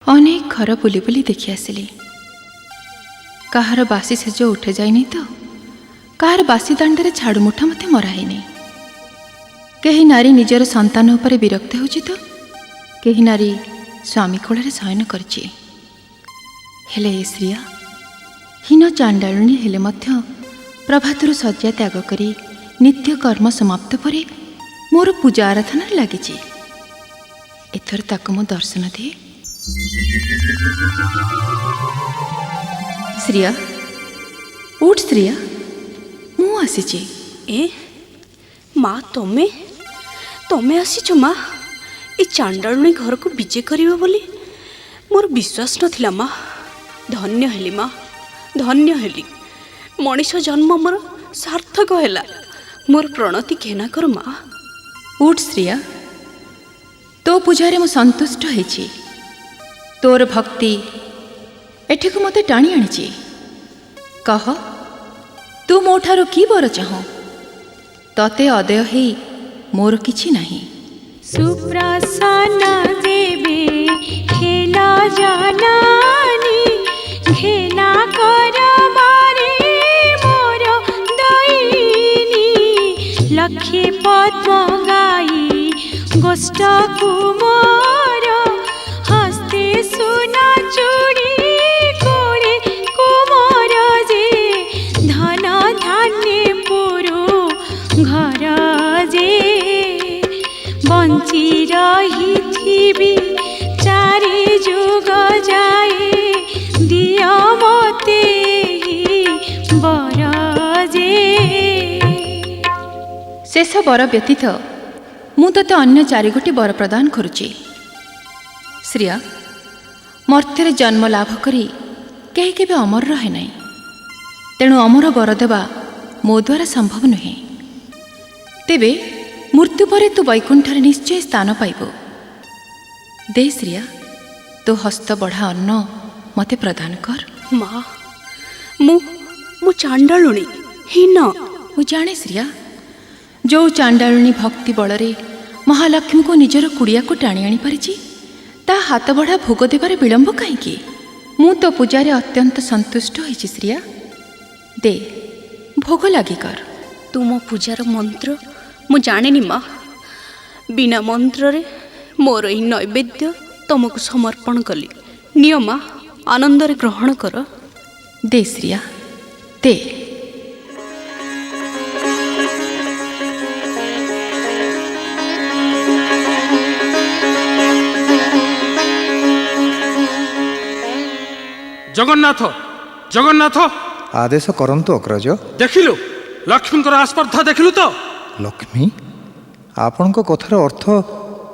अनेक घर बुली बुली देखी आसिली। कहार बासी सेज उठे जाइनी तो कहार बासी दांडे झाड़ू मुठा मते मराहैनी। कहीं नारी निजर संतान उपरे विरक्त होची तो कहीं नारी स्वामी कोଳରେ शयन करची। हेले ए श्रिया हीन चांडाळुणी हेले मध्य प्रभातरु शଯ୍ୟା त्याग करी नित्य कर्म समाप्त परे मोर पूजा आराधना लागिची। एथर ताको मो दर्शन दिए। श्रिया उठ श्रिया मु आसीची। ए माँ तमे तमे आसीच माँ ए चांडाळुणी घर को विजय करियो बोली मोर विश्वास नथिला माँ। धन्य हेली माँ धन्य हेली मनीष जन्म मोर सार्थक हैला। मोर प्रणति घेना कर माँ। उठ श्रिया तो पूजारे मु संतुष्ट होइछि। तोर भक्ति एठी को मते टाणी आनिछि। कह तू मोठारो की बर चाहो तते अदय हे मोर किछि नाही। सुप्रसन्न देवे खेला जानानी घेना कर मारे मोर दयिनी लक्ष्य पद्म गाई गोष्ठ कुमार हस्ते सुना चूड़ी कोड़े कुमार जे धन धान्य पुरु घर जे बंची रही थी चारि जुग जाए दिया मते बर जे। शेष बर व्यतीत मु तते अन्य चारि गोटी बर प्रदान करुची। श्रिया मर्त्य जन्म लाभ करी कहीं केबे अमर रहे नहीं। तेणु अमर बर देवा मो द्वारा संभव नुहे। तेबे मृत्यु परे तू वैकुंठरे निश्चय स्थान पाइबो। दे श्रिया तो हस्त बढ़ा अन्न मते प्रदान कर। माँ मु चांडाळुणी हीन। मु जाने श्रिया जो चांडाळुणी भक्ति बलरे महालक्ष्मी को निजर कुड़िया को टाणी आनी पारिछि ता हाथ बढ़ा भोग देबारे विलंब कहीं। मु तो पूजारे अत्यंत संतुष्ट होइछि। श्रिया दे भोग लागी कर। तुम पूजार मंत्र मु जानिनी माँ। बिना मंत्र रे मोर ई नैवेद्य तुमको समर्पण कली। निय माँ आनंदरे ग्रहण कर। दे श्रिया दे। जगन्नाथ जगन्नाथ आदेश करंतु अग्रज। देखिलु लक्ष्मी आस्पर्धा देखिलु तो। लक्ष्मी आपण को कथार अर्थ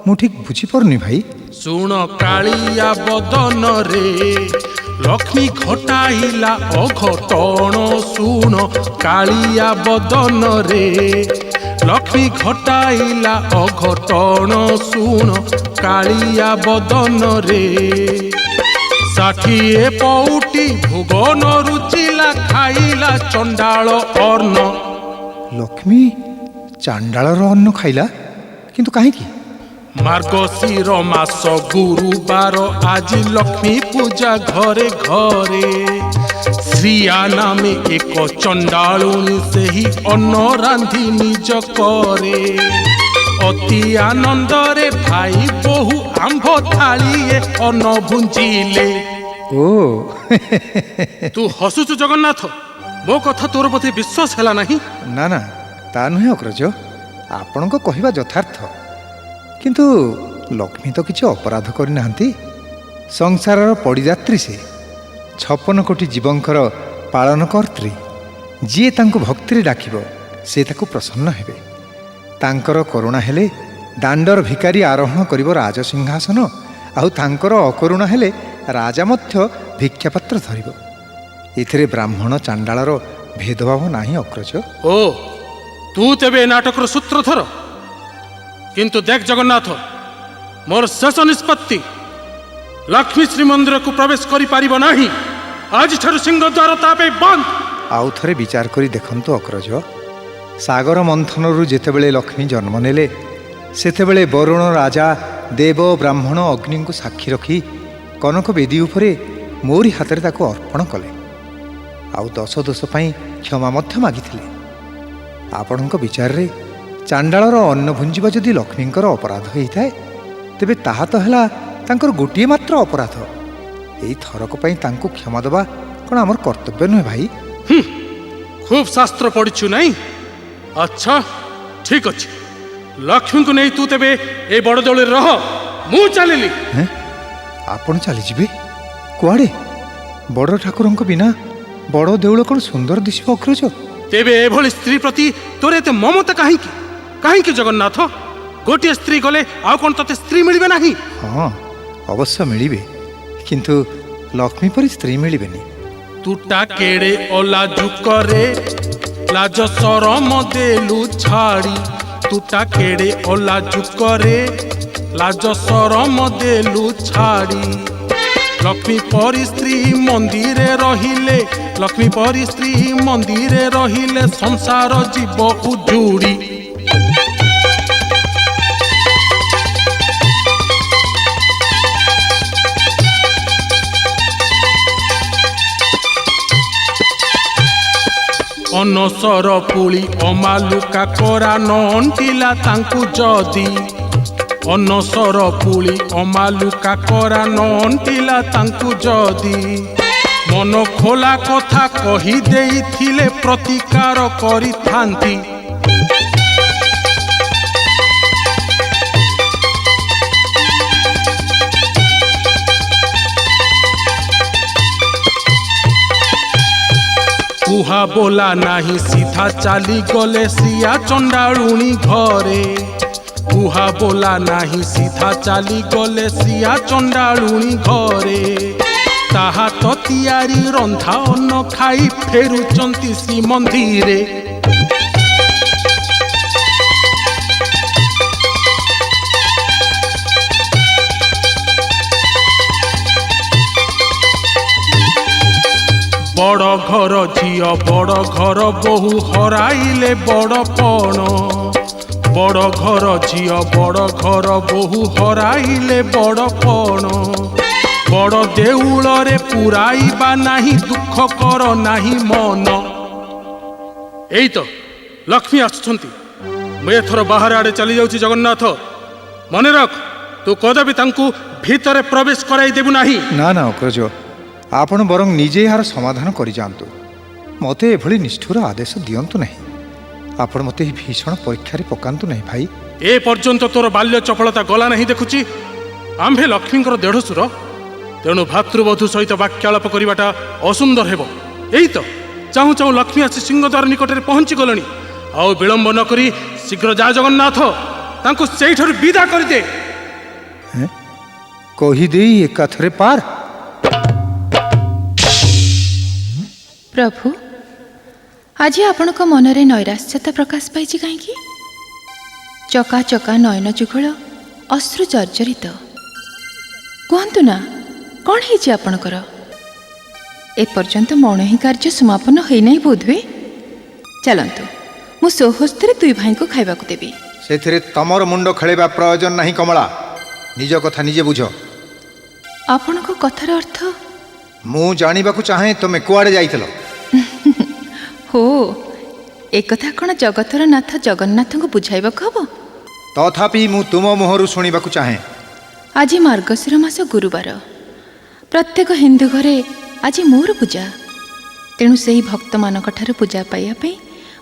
मु ठीक बुझी परनी भाई। सुन कालिया बदन रे लक्ष्मी घटाइला अघटन। सुन कालिया बदन रे लक्ष्मी घटाइला अघटन। सुन कालिया बदन रे 60 पौटी भुवन रुचिला खाइला चंडाल अन्न। लक्ष्मी चांडाळर अन्न खाइला किंतु काहे की? मार्गशीर मास गुरुवार आज लक्ष्मी पूजा घरे घरे। श्रिया नामे एक चंडाळुणी सेही अन्न रांधि निज करे। अति आनंदरे भाई बहु आंभ थालिए अन्न भुंजिले। ओ तू हसुचु जगन्नाथ मो कथा तोर प्रति विश्वास हैला नहीं। ना ना ता नुहे अग्रज आपण को कहवा यथार्थ। किंतु लक्ष्मी तो किसी अपराध करनाहांती। संसारर पड़िदात्री से 56 कोटी जीवंकर पालन कर्त्री। जी तांको भक्ति डाकिबो से ताको प्रसन्न हेबे। तांकर करुणा हेले दांडर भिकारी आरोहण करिबो राजसिंहासन। आउ तांकर अकरुणा हेले राजा मध्य भिक्षापात्र धरिबो। एथिरे ब्राह्मण चांडाळर भेदभाव नाही अग्रज। ओ तू तेबे नाटकर सूत्रधर। किंतु देख जगन्नाथ मोर शेष निष्पत्ति लक्ष्मी श्रीमंदिर को प्रवेश करि पारिबो नाही। आज ठारु सिंह द्वार तापे बंद। आउ थरे विचार करी देखंतु अग्रज। सागर मंथनरु जेतेबेले लक्ष्मी जन्म नेले सेतेबेले वरुण राजा देव ब्राह्मण अग्नि को साक्षी रखी କନକ ବେଦୀ ଉପରେ ମୋରି ହାତରେ ତାକୁ ଅର୍ପଣ କଲେ, ଆଉ 10 ଦୋଷ ପାଇଁ କ୍ଷମା ମଧ୍ୟ ମାଗିଥିଲେ। ଆପଣଙ୍କ ବିଚାରରେ ଚାଣ୍ଡାଳର ଅନ୍ନ ଭୁଞ୍ଜିବା ଯଦି ଲକ୍ଷ୍ମୀଙ୍କର ଅପରାଧ ହେଇଥାଏ, ତେବେ ତାହା ତ ହେଲା ତାଙ୍କର ଗୋଟିଏ ମାତ୍ର ଅପରାଧ। ଏଇ ଥରକ ପାଇଁ ତାଙ୍କୁ କ୍ଷମା ଦେବା କ'ଣ ଆମର କର୍ତ୍ତବ୍ୟ ନୁହେଁ ଭାଇ? ଖୁବ୍ ଶାସ୍ତ୍ର ପଢ଼ିଛୁ ନାଇଁ? ଆଚ୍ଛା ଠିକ୍ ଅଛି, ଲକ୍ଷ୍ମୀଙ୍କୁ ନେଇ ତୁ ତେବେ ଏ ବଡ଼ଦେଉଳରେ ରହ, ମୁଁ ଚାଲିଲି। ଆପଣ ଚାଲିଯିବେ କୁଆଡ଼େ? ବଡ଼ ଠାକୁରଙ୍କ ବିନା ବଡ଼ ଦେଉଳ କ'ଣ ସୁନ୍ଦର ଦିଶିବ ଅଗ୍ରଜ? ତେବେ ଏଭଳି ସ୍ତ୍ରୀ ପ୍ରତି ତୋର ଏତେ ମମତା କାହିଁକି? କାହିଁକି ଜଗନ୍ନାଥ? ଗୋଟିଏ ସ୍ତ୍ରୀ ଗଲେ ଆଉ କ'ଣ ତତେ ସ୍ତ୍ରୀ ମିଳିବେ ନାହିଁ? ହଁ ଅବଶ୍ୟ ମିଳିବେ, କିନ୍ତୁ ଲକ୍ଷ୍ମୀ ପରି ସ୍ତ୍ରୀ ମିଳିବେନି। ତୁଟା କେଡ଼େ ଅଲାଜୁକରେ ଲାଜ ସରମ ଦେଲୁ ଛାଡ଼ି, ତୁଟା କେଡ଼େ ଅଲାଜୁକରେ ଲାଜ ସରମ ଦେଲୁ ଛାଡ଼ି। ଲକ୍ଷ୍ମୀ ପରି ସ୍ତ୍ରୀ ମନ୍ଦିରେ ରହିଲେ, ଲକ୍ଷ୍ମୀ ପରି ସ୍ତ୍ରୀ ମନ୍ଦିରେ ରହିଲେ ସଂସାର ଯିବ ଉଜୁଡ଼ି। ଅନସର ପୁଳି ଅମାଲୁକା କରା ନଅଣ୍ଟିଲା ତାଙ୍କୁ ଯଦି, ଅନସର ପୁଳି ଅମାଲୁକା କରା ନଅଣ୍ଟିଲା ତାଙ୍କୁ ଯଦି। ମନ ଖୋଲା କଥା କହି ଦେଇଥିଲେ ପ୍ରତିକାର କରିଥାନ୍ତି। କୁହା ବୋଲା ନାହିଁ ସିଧା ଚାଲିଗଲେ ଶ୍ରିୟା ଚଣ୍ଡାଳୁଣୀ ଘରେ, କୁହା ବୋଲା ନାହିଁ ସିଧା ଚାଲିଗଲେ ଶ୍ରିୟା ଚଣ୍ଡାଳୁଣୀ ଘରେ। ତାହା ତ ତିଆରି ରନ୍ଧା ଅନ୍ନ ଖାଇ ଫେରୁଛନ୍ତି ଶ୍ରୀମନ୍ଦିରେ। ବଡ଼ ଘର ଝିଅ ବଡ଼ ଘର ବୋହୂ ହରାଇଲେ ବଡ଼ ପଣ, ବଡ଼ ଘର ଝିଅ ବଡ଼ ଘର ବୋହୂ ହରାଇଲେ ବଡ଼ ପଣ। ବଡ଼ ଦେଉଳରେ ପୁରାଇବା ନାହିଁ ଦୁଃଖ କର ନାହିଁ ମନ। ଏଇ ତ ଲକ୍ଷ୍ମୀ ଆସୁଛନ୍ତି, ମୁଁ ଏଥର ବାହାର ଆଡ଼େ ଚାଲି ଯାଉଛି। ଜଗନ୍ନାଥ ମନେ ରଖ, ତୁ କଦାପି ତାଙ୍କୁ ଭିତରେ ପ୍ରବେଶ କରାଇ ଦେବୁ ନାହିଁ। ନା ନା ଅଗ୍ରଜ, ଆପଣ ବରଂ ନିଜେ ଏହାର ସମାଧାନ କରିଯାଆନ୍ତୁ। ମୋତେ ଏଭଳି ନିଷ୍ଠୁର ଆଦେଶ ଦିଅନ୍ତୁ ନାହିଁ। ଆପଣ ମୋତେ ଏହି ଭୀଷଣ ପରୀକ୍ଷାରେ ପକାନ୍ତୁ ନାହିଁ ଭାଇ। ଏ ପର୍ଯ୍ୟନ୍ତ ତୋର ବାଲ୍ୟ ଚପଳତା ଗଲା ନାହିଁ ଦେଖୁଛି। ଆମ୍ଭେ ଲକ୍ଷ୍ମୀଙ୍କର ଦେଢ଼ଶୁର, ତେଣୁ ଭାତୃବଧୂ ସହିତ ବାକ୍ୟାଳାପ କରିବାଟା ଅସୁନ୍ଦର ହେବ। ଏଇ ତ ଚାହୁଁ ଚାହୁଁ ଲକ୍ଷ୍ମୀ ଆସି ସିଂହଦ୍ୱାର ନିକଟରେ ପହଞ୍ଚି ଗଲେଣି। ଆଉ ବିଳମ୍ବ ନ କରି ଶୀଘ୍ର ଯା ଜଗନ୍ନାଥ, ତାଙ୍କୁ ସେଇଠାରୁ ବିଦା କରିଦେ। କହିଦେଇ ଏକାଥରେ ପାର। ପ୍ରଭୁ, ଆଜି ଆପଣଙ୍କ ମନରେ ନୈରାଶ୍ୟତା ପ୍ରକାଶ ପାଇଛି କାହିଁକି? ଚକା ଚକା ନୟନ ଯୁଗଳ ଅଶ୍ରୁ ଜର୍ଜରିତ। କୁହନ୍ତୁ ନା, କ'ଣ ହେଇଛି ଆପଣଙ୍କର? ଏପର୍ଯ୍ୟନ୍ତ ମୌନହିଁ କାର୍ଯ୍ୟ ସମାପନ ହୋଇନାହିଁ ବୋଧହୁଏ। ଚାଲନ୍ତୁ, ମୁଁ ସ୍ୱହସ୍ତରେ ଦୁଇ ଭାଇଙ୍କୁ ଖାଇବାକୁ ଦେବି। ସେଥିରେ ତମର ମୁଣ୍ଡ ଖେଳିବା ପ୍ରয়োଜନ ନାହିଁ କମଳା। ନିଜ କଥା ନିଜେ ବୁଝ। ଆପଣଙ୍କ କଥାର ଅର୍ଥ? ମୁଁ ଜାଣିବାକୁ ଚାହେଁ ତୁମେ କୁଆଡ଼େ ଯାଇଥିଲ। ହୋ, ଏକଥା କ'ଣ ଜଗତର ନାଥ ଜଗନ୍ନାଥଙ୍କୁ ବୁଝାଇବାକୁ ହବ? ତଥାପି ମୁଁ ତୁମ ମୁହଁରୁ ଶୁଣିବାକୁ ଚାହେଁ। ଆଜି ମାର୍ଗଶିର ମାସ ଗୁରୁବାର। ପ୍ରତ୍ୟେକ ହିନ୍ଦୁ ଘରେ ଆଜି ମୋର ପୂଜା। ତେଣୁ ସେହି ଭକ୍ତମାନଙ୍କଠାରୁ ପୂଜା ପାଇବା ପାଇଁ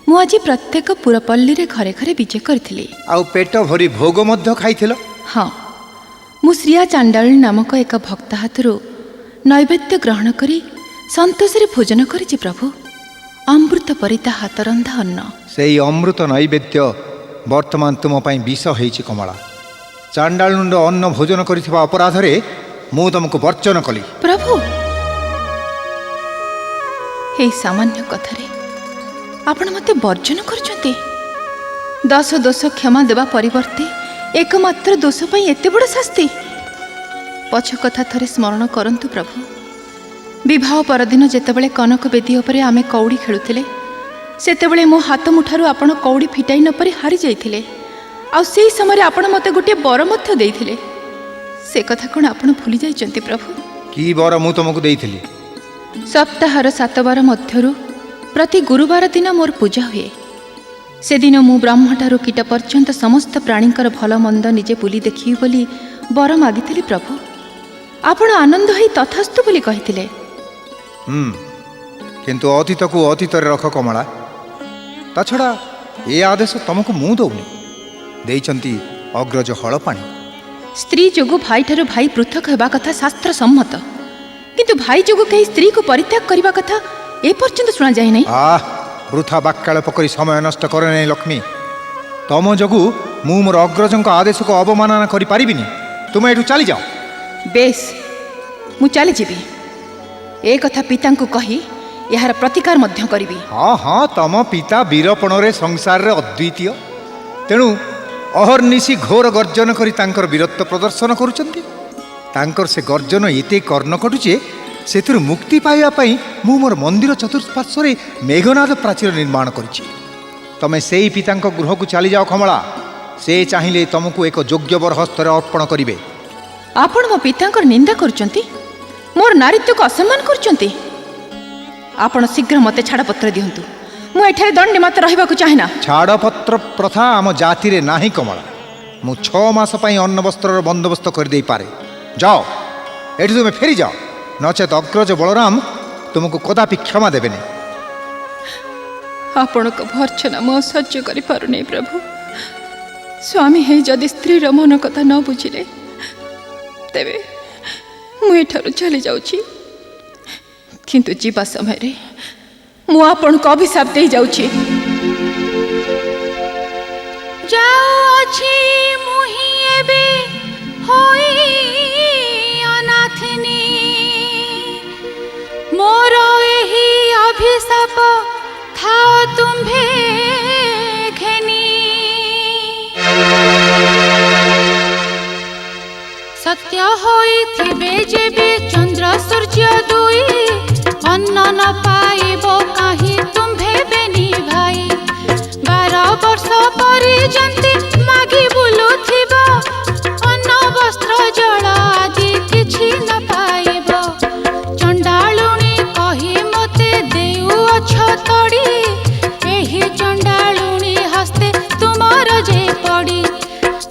ମୁଁ ଆଜି ପ୍ରତ୍ୟେକ ପୁରପଲ୍ଲୀରେ ଘରେ ଘରେ ବିଜେ କରିଥିଲି। ଆଉ ପେଟ ଭରି ଭୋଗ ମଧ୍ୟ ଖାଇଥିଲ? ହଁ, ମୁଁ ଶ୍ରିୟା ଚାଣ୍ଡାଳୀ ନାମକ ଏକ ଭକ୍ତ ହାତରୁ ନୈବେଦ୍ୟ ଗ୍ରହଣ କରି ସନ୍ତୋଷରେ ଭୋଜନ କରିଛି ପ୍ରଭୁ। ଅମୃତ ପରି ତା ହାତରନ୍ଧା ଅନ୍ନ। ସେଇ ଅମୃତ ନୈବେଦ୍ୟ ବର୍ତ୍ତମାନ ତୁମ ପାଇଁ ବିଷ ହେଇଛି କମଳା। ଚାଣ୍ଡାଳୁଣ୍ଡ ଅନ୍ନ ଭୋଜନ କରିଥିବା ଅପରାଧରେ ମୁଁ ତୁମକୁ ବର୍ଜନ କଲି। ପ୍ରଭୁ, ଏହି ସାମାନ୍ୟ କଥାରେ ଆପଣ ମୋତେ ବର୍ଜନ କରୁଛନ୍ତି? 10 ଦୋଷ କ୍ଷମା ଦେବା ପରିବର୍ତ୍ତେ ଏକମାତ୍ର ଦୋଷ ପାଇଁ ଏତେ ବଡ଼ ଶାସ୍ତି? ପଛ କଥା ଥରେ ସ୍ମରଣ କରନ୍ତୁ ପ୍ରଭୁ। ବିବାହ ପରଦିନ ଯେତେବେଳେ କନକ ବେଦୀ ଉପରେ ଆମେ କଉଡ଼ି ଖେଳୁଥିଲେ, ସେତେବେଳେ ମୋ ହାତ ମୁଠାରୁ ଆପଣ କଉଡ଼ି ଫିଟାଇ ନ ପାରି ହାରି ଯାଇଥିଲେ। ଆଉ ସେହି ସମୟରେ ଆପଣ ମୋତେ ଗୋଟିଏ ବର ମଧ୍ୟ ଦେଇଥିଲେ। ସେ କଥା କ'ଣ ଆପଣ ଭୁଲି ଯାଇଛନ୍ତି ପ୍ରଭୁ? କି बर ମୁଁ ତୁମକୁ ଦେଇଥିଲି? ସପ୍ତାହର 7 ବାର ମଧ୍ୟରୁ ପ୍ରତି ଗୁରୁବାର ଦିନ ମୋର ପୂଜା ହୁଏ। ସେଦିନ ମୁଁ ବ୍ରହ୍ମଠାରୁ କୀଟ ପର୍ଯ୍ୟନ୍ତ ସମସ୍ତ ପ୍ରାଣୀଙ୍କର ଭଲ ମନ୍ଦ ନିଜେ ବୁଲି ଦେଖିବି ବୋଲି ବର ମାଗିଥିଲି ପ୍ରଭୁ। ଆପଣ ଆନନ୍ଦ ହୋଇ ତଥାସ୍ତୁ ବୋଲି କହିଥିଲେ। କିନ୍ତୁ ଅତୀତକୁ ଅତୀତରେ ରଖ କମଳା। ତା ଛଡ଼ା ଏ ଆଦେଶ ତୁମକୁ ମୁଁ ଦେଉନି, ଦେଇଛନ୍ତି ଅଗ୍ରଜ ହଳପାଣି। ସ୍ତ୍ରୀ ଯୋଗୁଁ ଭାଇଠାରୁ ଭାଇ ପୃଥକ ହେବା କଥା ଶାସ୍ତ୍ର ସମ୍ମତ, କିନ୍ତୁ ଭାଇ ଯୋଗୁଁ କେହି ସ୍ତ୍ରୀକୁ ପରିତ୍ୟାଗ କରିବା କଥା ଏପର୍ଯ୍ୟନ୍ତ ଶୁଣାଯାଇ ନାହିଁ। ବୃଥା ବାକ୍ୟାଳପ କରି ସମୟ ନଷ୍ଟ କରେ ନାହିଁ ଲକ୍ଷ୍ମୀ। ତମ ଯୋଗୁଁ ମୁଁ ମୋର ଅଗ୍ରଜଙ୍କ ଆଦେଶକୁ ଅବମାନନା କରିପାରିବିନି। ତୁମେ ଏଠୁ ଚାଲିଯାଅ। ବେଶ, ମୁଁ ଚାଲିଯିବି। ଏ କଥା ପିତାଙ୍କୁ କହି ଏହାର ପ୍ରତିକାର ମଧ୍ୟ କରିବି। ହଁ, ତମ ପିତା ବୀରପଣରେ ସଂସାରରେ ଅଦ୍ୱିତୀୟ, ତେଣୁ ଅହର୍ନିଶି ଘୋର ଗର୍ଜନ କରି ତାଙ୍କର ବୀରତ୍ୱ ପ୍ରଦର୍ଶନ କରୁଛନ୍ତି। ତାଙ୍କର ସେ ଗର୍ଜନ ଏତେ କର୍ଣ୍ଣକଟୁ ଯେ ସେଥିରୁ ମୁକ୍ତି ପାଇବା ପାଇଁ ମୁଁ ମୋର ମନ୍ଦିର ଚତୁଃପାର୍ଶ୍ୱରେ ମେଘନାଦ ପ୍ରାଚୀର ନିର୍ମାଣ କରିଛି। ତମେ ସେଇ ପିତାଙ୍କ ଗୃହକୁ ଚାଲିଯାଅ କମଳା। ସେ ଚାହିଁଲେ ତମକୁ ଏକ ଯୋଗ୍ୟ ବର ହସ୍ତରେ ଅର୍ପଣ କରିବେ। ଆପଣ ମୋ ପିତାଙ୍କର ନିନ୍ଦା କରୁଛନ୍ତି, ମୋର ନାରୀତ୍ୱକୁ ଅସମ୍ମାନ କରୁଛନ୍ତି। ଆପଣ ଶୀଘ୍ର ମୋତେ ଛାଡ଼ପତ୍ର ଦିଅନ୍ତୁ। ମୁଁ ଏଠାରେ ଦଣ୍ଡେ ମାତ୍ର ରହିବାକୁ ଚାହେଁନା। ଛାଡ଼ପତ୍ର ପ୍ରଥା ଆମ ଜାତିରେ ନାହିଁ କମଳା। ମୁଁ 6 ମାସ ପାଇଁ ଅନ୍ନ ବସ୍ତ୍ରର ବନ୍ଦୋବସ୍ତ କରିଦେଇପାରେ। ଯାଅ, ଏଠି ତୁମେ ଫେରିଯାଅ, ନଚେତ ଅଗ୍ରଜ ବଳରାମ ତୁମକୁ କଦାପି କ୍ଷମା ଦେବେନି। ଆପଣଙ୍କ ଭର୍ଚ୍ଛନା ମୁଁ ସହ୍ୟ କରିପାରୁନି ପ୍ରଭୁ। ସ୍ୱାମୀ ହେଇ ଯଦି ସ୍ତ୍ରୀର ମନ କଥା ନ ବୁଝିଲେ, ତେବେ ମୁଁ ଏଠାରୁ ଚାଲି ଯାଉଛି। କିନ୍ତୁ ଯିବା ସମୟରେ ମୁଁ ଆପଣଙ୍କୁ ଅଭିଶାପ ଦେଇ ଯାଉଛି। ଯାଉଛି ମୁହିଁ ଏବେ ହୋଇ ଅନାଥିନୀ, ମୋର ଏହି ଅଭିଶାପ ଥାଅ ତୁମ୍ଭେ ଘେନି। ସତ୍ୟ ହୋଇଥିବେ ଯେବେ ଚନ୍ଦ୍ର ସୂର୍ଯ୍ୟ ଦୁଇ, ଅନ୍ନ ନ ପାଇବ କାହିଁ ତୁମ୍ଭେ ବେନି ଭାଇ। 12 ବର୍ଷ ପର୍ଯ୍ୟନ୍ତ ମାଗି ବୁଲୁଥିବ, ଅନ୍ନ ବସ୍ତ୍ର ଜଳ ଆଦି କିଛି ନ ପାଇବ। ଚଣ୍ଡାଳୁଣୀ କହି ମୋତେ ଦେଉଅଛ ତଡ଼ି, ଏହି ଚଣ୍ଡାଳୁଣୀ ହସ୍ତେ ତୁମର ଯେ ପଡ଼ି।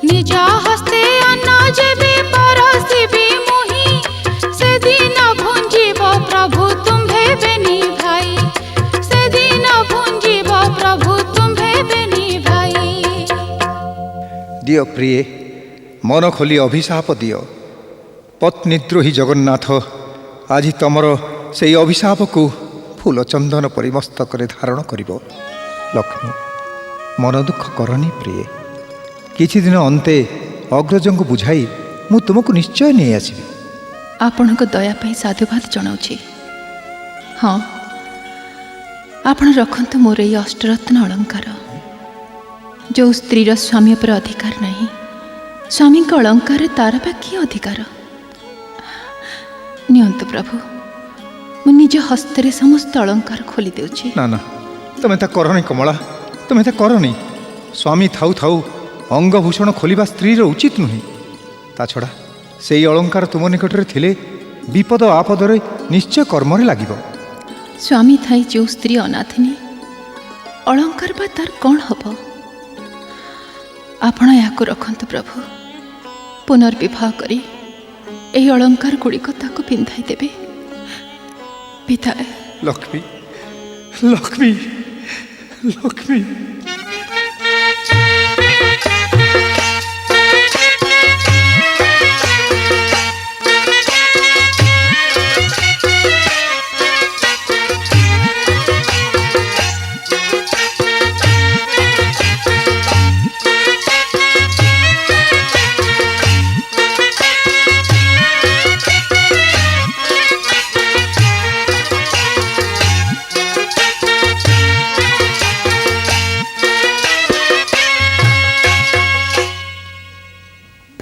ନିଜ ହସ୍ତେ ଅନ୍ନ ଯେବେ ପରସିବି ମୁହିଁ, ସେଦିନ ଭୁଞ୍ଜିବ ପ୍ରଭୁ ତୁମ୍ଭେ ବେନି ଭାଇ। ସେଦିନ ଭୁଞ୍ଜିବ ପ୍ରଭୁ ତୁମ୍ଭେ ବେନି ଭାଇ। ଦିଅ ପ୍ରିୟେ, ମନ ଖୋଲି ଅଭିଶାପ ଦିଅ। ପତ୍ନୀଦ୍ରୋହୀ ଜଗନ୍ନାଥ ଆଜି ତମର ସେଇ ଅଭିଶାପକୁ ଫୁଲ ଚନ୍ଦନ ପରି ମସ୍ତକରେ ଧାରଣ କରିବ। ଲକ୍ଷ୍ମୀ, ମନ ଦୁଃଖ କରନି ପ୍ରିୟେ। କିଛି ଦିନ ଅନ୍ତେ ଅଗ୍ରଜଙ୍କୁ ବୁଝାଇ ମୁଁ ତୁମକୁ ନିଶ୍ଚୟ ନେଇ ଆସିବି। ଆପଣଙ୍କ ଦୟା ପାଇଁ ସାଧୁବାଦ ଜଣାଉଛି। ହଁ, ଆପଣ ରଖନ୍ତୁ ମୋର ଏଇ ଅଷ୍ଟରତ୍ନ ଅଳଙ୍କାର। ଯେଉଁ ସ୍ତ୍ରୀର ସ୍ୱାମୀ ଉପରେ ଅଧିକାର ନାହିଁ, ସ୍ୱାମୀଙ୍କ ଅଳଙ୍କାରରେ ତାର ବା କି ଅଧିକାର? ନିଅନ୍ତୁ ପ୍ରଭୁ, ମୁଁ ନିଜ ହସ୍ତରେ ସମସ୍ତ ଅଳଙ୍କାର ଖୋଲି ଦେଉଛି। ନା, ତୁମେ ତା କରନି କମଳା, ତୁମେ ତା କରନି। ସ୍ୱାମୀ ଥାଉ ଥାଉ ଅଙ୍ଗଭୂଷଣ ଖୋଲିବା ସ୍ତ୍ରୀର ଉଚିତ ନୁହେଁ। ତା ଛଡ଼ା ସେଇ ଅଳଙ୍କାର ତୁମ ନିକଟରେ ଥିଲେ ବିପଦ ଆପଦରେ ନିଶ୍ଚୟ କର୍ମରେ ଲାଗିବ। ସ୍ୱାମୀ ଥାଇ ଯେଉଁ ସ୍ତ୍ରୀ ଅନାଥିନୀ, ଅଳଙ୍କାର ବା ତାର କ'ଣ ହେବ? ଆପଣ ଏହାକୁ ରଖନ୍ତୁ ପ୍ରଭୁ। ପୁନର୍ବିବାହ କରି ଏହି ଅଳଙ୍କାର ଗୁଡ଼ିକ ତାକୁ ପିନ୍ଧାଇ ଦେବେ। ବିଦାୟ। ଲକ୍ଷ୍ମୀ, ଲକ୍ଷ୍ମୀ, ଲକ୍ଷ୍ମୀ।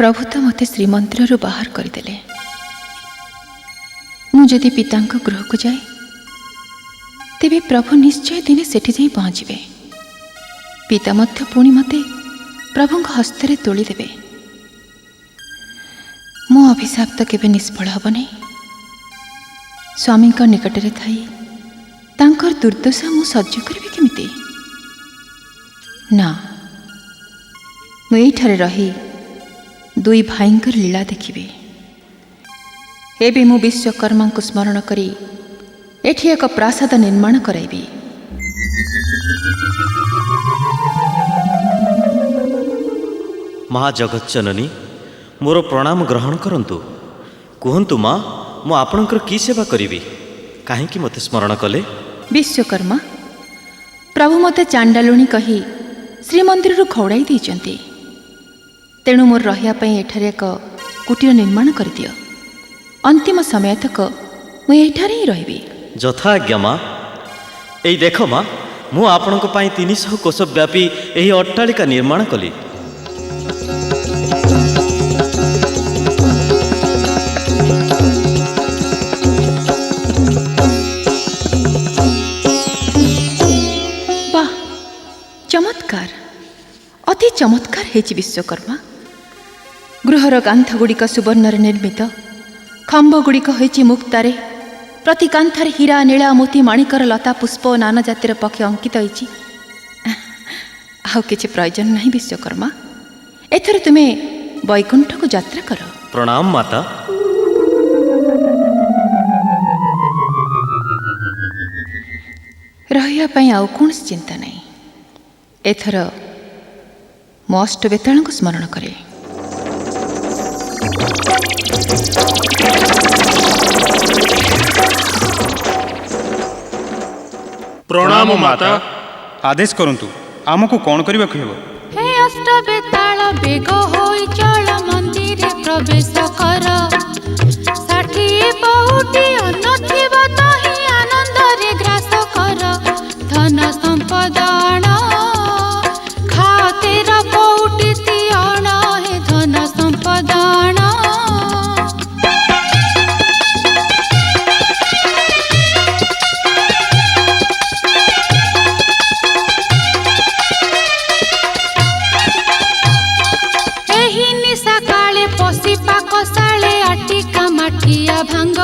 ପ୍ରଭୁ ତ ମୋତେ ଶ୍ରୀମନ୍ଦିରରୁ ବାହାର କରିଦେଲେ। ମୁଁ ଯଦି ପିତାଙ୍କ ଗୃହକୁ ଯାଏ, ତେବେ ପ୍ରଭୁ ନିଶ୍ଚୟ ଦିନେ ସେଠି ଯାଇ ପହଞ୍ଚିବେ। ପିତା ମଧ୍ୟ ପୁଣି ମୋତେ ପ୍ରଭୁଙ୍କ ହସ୍ତରେ ତୋଳିଦେବେ। ମୋ ଅଭିଶାପ ତ କେବେ ନିଷ୍ଫଳ ହେବ ନାହିଁ। ସ୍ୱାମୀଙ୍କ ନିକଟରେ ଥାଇ ତାଙ୍କର ଦୁର୍ଦ୍ଦଶା ମୁଁ ସହ୍ୟ କରିବି କେମିତି? ନା, ମୁଁ ଏଇଠାରେ ରହି ଦୁଇ ଭାଇଙ୍କର ଲୀଳା ଦେଖିବି। ଏବେ ମୁଁ ବିଶ୍ୱକର୍ମାଙ୍କୁ ସ୍ମରଣ କରି ଏଠି ଏକ ପ୍ରାସାଦ ନିର୍ମାଣ କରାଇବି। ମା ଜଗତଜନନୀ, ମୋର ପ୍ରଣାମ ଗ୍ରହଣ କରନ୍ତୁ। କୁହନ୍ତୁ ମା, ମୁଁ ଆପଣଙ୍କର କି ସେବା କରିବି? କାହିଁକି ମୋତେ ସ୍ମରଣ କଲେ? ବିଶ୍ୱକର୍ମା, ପ୍ରଭୁ ମୋତେ ଚାଣ୍ଡାଲୁଣୀ କହି ଶ୍ରୀମନ୍ଦିରରୁ ଘଉଡ଼ାଇ ଦେଇଛନ୍ତି। ତେଣୁ ମୋର ରହିବା ପାଇଁ ଏଠାରେ ଏକ କୁଟୀର ନିର୍ମାଣ କରିଦିଅ। ଅନ୍ତିମ ସମୟ ତକ ମୁଁ ଏଠାରେ ହିଁ ରହିବି। ଯଥା ଆଜ୍ଞା ମା। ଏଇ ଦେଖ ମା, ମୁଁ ଆପଣଙ୍କ ପାଇଁ 300 କୋଶ ବ୍ୟାପୀ ଏହି ଅଟ୍ଟାଳିକା ନିର୍ମାଣ କଲି। ବାহ, ଚମତ୍କାର, ଅତି ଚମତ୍କାର ହେଇଛି ବିଶ୍ୱକର୍ମା। ଗୃହର କାନ୍ଥଗୁଡ଼ିକ ସୁବର୍ଣ୍ଣରେ ନିର୍ମିତ, ଖମ୍ବଗୁଡ଼ିକ ହୋଇଛି ମୁକ୍ତାରେ, ପ୍ରତି କାନ୍ଥରେ ହୀରା, ନୀଳା, ମୋତି, ମାଣିକର, ଲତା, ପୁଷ୍ପ ଓ ନାନା ଜାତିର ପକ୍ଷୀ ଅଙ୍କିତ ହୋଇଛି। ଆଉ କିଛି ପ୍ରয়োଜନ ନାହିଁ ବିଶ୍ୱକର୍ମା। ଏଥର ତୁମେ ବୈକୁଣ୍ଠକୁ ଯାତ୍ରା କର। ପ୍ରଣାମ ମାତା। ରହିବା ପାଇଁ ଆଉ କୌଣସି ଚିନ୍ତା ନାହିଁ। ଏଥର ମୁଁ ଅଷ୍ଟବେତାଳଙ୍କୁ ସ୍ମରଣ କରେ। ପ୍ରଣାମ ମାତା। ଆଦେଶ କରନ୍ତୁ, ଆମକୁ କ'ଣ କରିବାକୁ ହେବ? ହେ ଅଷ୍ଟବେତାଳ, ବେଗ ହୋଇ ଚଳ ମନ୍ଦିରେ ପ୍ରବେଶ କର। 60 ପହୁଟି ଅନ୍ନ ଥିବ ତହିଁ ଆନନ୍ଦରେ ଗ୍ରାସ କର। ଧନ ସମ୍ପଦ ଆଣ, ଖାଅ 13 ପହୁଟି ତିଅଣ। ହେ ଧନ ସମ୍ପଦ ଆଣ। ଭାଙ୍ଗ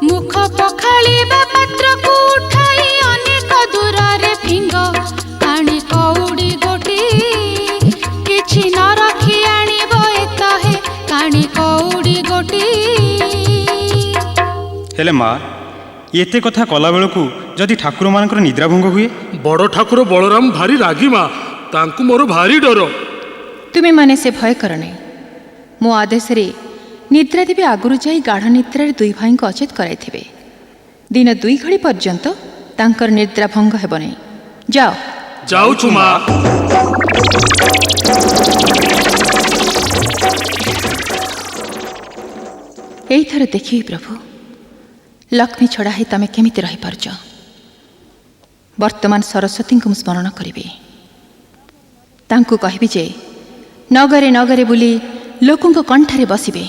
ମୁଖ ପଖାଳିବା ପାତ୍ରକୁ ଉଠାଇ ଅନେକ ଦୂରରେ ଫିଙ୍ଗ। ପାଣି କଉଡ଼ି ଗୋଟି କିଛି ନ ରଖି ଆଣିବ ଏତ ହେ ପାଣି କଉଡ଼ି ଗୋଟି। ହେଲେ ମା, ଏତେ କଥା କଲାବେଳକୁ ଯଦି ଠାକୁରମାନଙ୍କର ନିଦ୍ରାଭଙ୍ଗ ହୁଏ? ବଡ଼ ଠାକୁର ବଳରାମ ଭାରି ରାଗି ମା, ତାଙ୍କୁ ମୋର ଭାରି ଡର। ତୁମେମାନେ ସେ ଭୟ କର ନାହିଁ। ମୋ ଆଦେଶରେ ନିଦ୍ରା ଦେବୀ ଆଗରୁ ଯାଇ ଗାଢ଼ ନିଦ୍ରାରେ ଦୁଇ ଭାଇଙ୍କୁ ଅଚେତ କରାଇଥିବେ। ଦିନ 2 ଘଡ଼ି ପର୍ଯ୍ୟନ୍ତ ତାଙ୍କର ନିଦ୍ରା ଭଙ୍ଗ ହେବ ନାହିଁ। ଯାଅ। ଯାଉଛୁ ମା। ଏଇଥର ଦେଖିବି ପ୍ରଭୁ, ଲକ୍ଷ୍ମୀ ଛଡ଼ା ହେଇ ତମେ କେମିତି ରହିପାରୁଛ। ବର୍ତ୍ତମାନ ସରସ୍ୱତୀଙ୍କୁ ମୁଁ ସ୍ମରଣ କରିବି। ତାଙ୍କୁ କହିବି ଯେ ନଗରେ ନଗରେ ବୁଲି ଲୋକଙ୍କ କଣ୍ଠରେ ବସିବେ।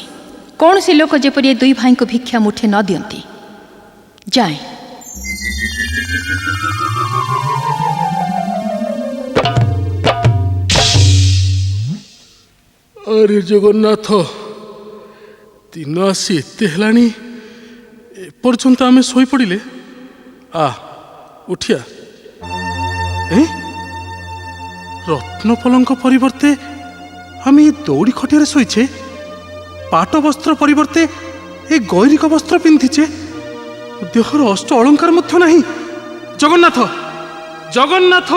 କୌଣସି ଲୋକ ଯେପରି ଏ 2 ଭାଇଙ୍କୁ ଭିକ୍ଷା ମୁଠେ ନ ଦିଅନ୍ତି। ଯାଏ। ଆରେ ଜଗନ୍ନାଥ, ଦିନ ଆସି ଏତେ ହେଲାଣି, ଏପର୍ଯ୍ୟନ୍ତ ଆମେ ଶୋଇପଡ଼ିଲେ। ଉଠିଆ। ରତ୍ନପଲଙ୍କ ପରିବର୍ତ୍ତେ ଆମେ ଏ ଦୌଡ଼ି ଖଟିଆରେ ଶୋଇଛେ। ପାଟ ବସ୍ତ୍ର ପରିବର୍ତ୍ତେ ଏ ଗୈରିକ ବସ୍ତ୍ର ପିନ୍ଧିଛେ। ଦେହର ଅଷ୍ଟ ଅଳଙ୍କାର ମଧ୍ୟ ନାହିଁ। ଜଗନ୍ନାଥ, ଜଗନ୍ନାଥ!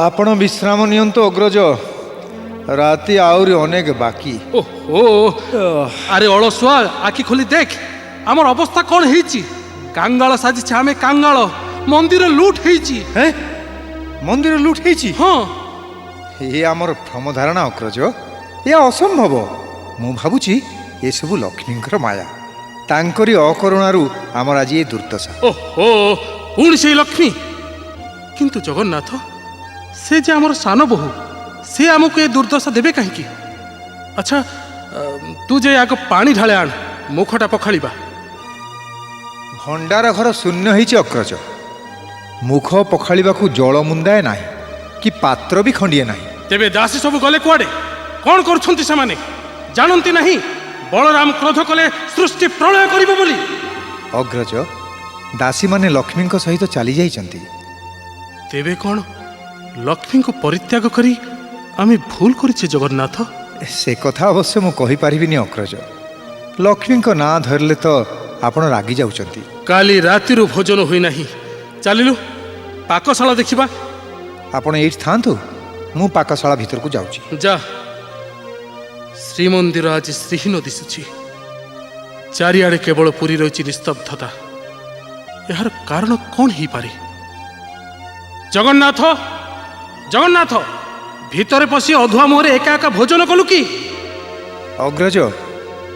ଆପଣ ବିଶ୍ରାମ ନିଅନ୍ତୁ ଅଗ୍ରଜ, ରାତି ଆହୁରି ଅନେକ ବାକି। ଓହୋ, ଆରେ ଅଳସୁଆ, ଆଖି ଖୋଲି ଦେଖ ଆମର ଅବସ୍ଥା କ'ଣ ହେଇଛି। କାଙ୍ଗାଳ ସାଜିଛେ ଆମେ, କାଙ୍ଗାଳ। ମନ୍ଦିର ଲୁଟ୍ ହେଇଛି। ମନ୍ଦିର ଲୁଟ୍ ହେଇଛି? ହଁ। ଏ ଆମର ଭ୍ରମ ଧାରଣା ଅଗ୍ରଜ, ଏହା ଅସମ୍ଭବ। ମୁଁ ଭାବୁଛି ଏସବୁ ଲକ୍ଷ୍ମୀଙ୍କର ମାୟା। ତାଙ୍କରି ଅକରୁଣାରୁ ଆମର ଆଜି ଏ ଦୁର୍ଦ୍ଦଶା। ଓହୋ, ପୁଣି ସେଇ ଲକ୍ଷ୍ମୀ। କିନ୍ତୁ ଜଗନ୍ନାଥ, ସେ ଯେ ଆମର ସାନ ବୋହୂ, ସେ ଆମକୁ ଏ ଦୁର୍ଦ୍ଦଶା ଦେବେ କାହିଁକି? ଆଚ୍ଛା, ତୁ ଯେ ଆଗ ପାଣି ଢାଳେ ଆଣ, ମୁଖଟା ପଖାଳିବା। ଭଣ୍ଡାର ଘର ଶୂନ୍ୟ ହେଇଛି ଅଗ୍ରଜ। ମୁଖ ପଖାଳିବାକୁ ଜଳ ମୁନ୍ଦାଏ ନାହିଁ, କି ପାତ୍ର ବି ଖଣ୍ଡିଏ ନାହିଁ। ତେବେ ଦାସୀ ସବୁ ଗଲେ କୁଆଡ଼େ? କ'ଣ କରୁଛନ୍ତି ସେମାନେ? ଜାଣନ୍ତି ନାହିଁ ବଳରାମ କ୍ରୋଧ କଲେ ସୃଷ୍ଟି ପ୍ରଳୟ କରିବ ବୋଲି। ଅଗ୍ରଜ, ଦାସୀମାନେ ଲକ୍ଷ୍ମୀଙ୍କ ସହିତ ଚାଲି ଯାଇଛନ୍ତି। ତେବେ କ'ଣ ଲକ୍ଷ୍ମୀଙ୍କୁ ପରିତ୍ୟାଗ କରି ଆମେ ଭୁଲ କରିଛେ ଜଗନ୍ନାଥ? ସେ କଥା ଅବଶ୍ୟ ମୁଁ କହିପାରିବିନି ଅଗ୍ରଜ। ଲକ୍ଷ୍ମୀଙ୍କ ନାଁ ଧରିଲେ ତ ଆପଣ ରାଗି ଯାଉଛନ୍ତି। କାଲି ରାତିରୁ ଭୋଜନ ହୋଇନାହିଁ, ଚାଲିଲୁ ପାକଶାଳା ଦେଖିବା। ଆପଣ ଏଇଠି ଥାଆନ୍ତୁ, ମୁଁ ପାକଶାଳା ଭିତରକୁ ଯାଉଛି। ଯା। ଶ୍ରୀମନ୍ଦିର ଆଜି ଶ୍ରୀହୀନ ଦିଶୁଛି। ଚାରିଆଡ଼େ କେବଳ ପୁରୀ ରହିଛି ନିସ୍ତବ୍ଧତା। ଏହାର କାରଣ କ'ଣ ହେଇପାରେ? ଜଗନ୍ନାଥ, ଜଗନ୍ନାଥ, ଭିତରେ ପଶି ଅଧୁଆ ମୁହଁରେ ଏକା ଏକା ଭୋଜନ କଲୁ କି? ଅଗ୍ରଜ,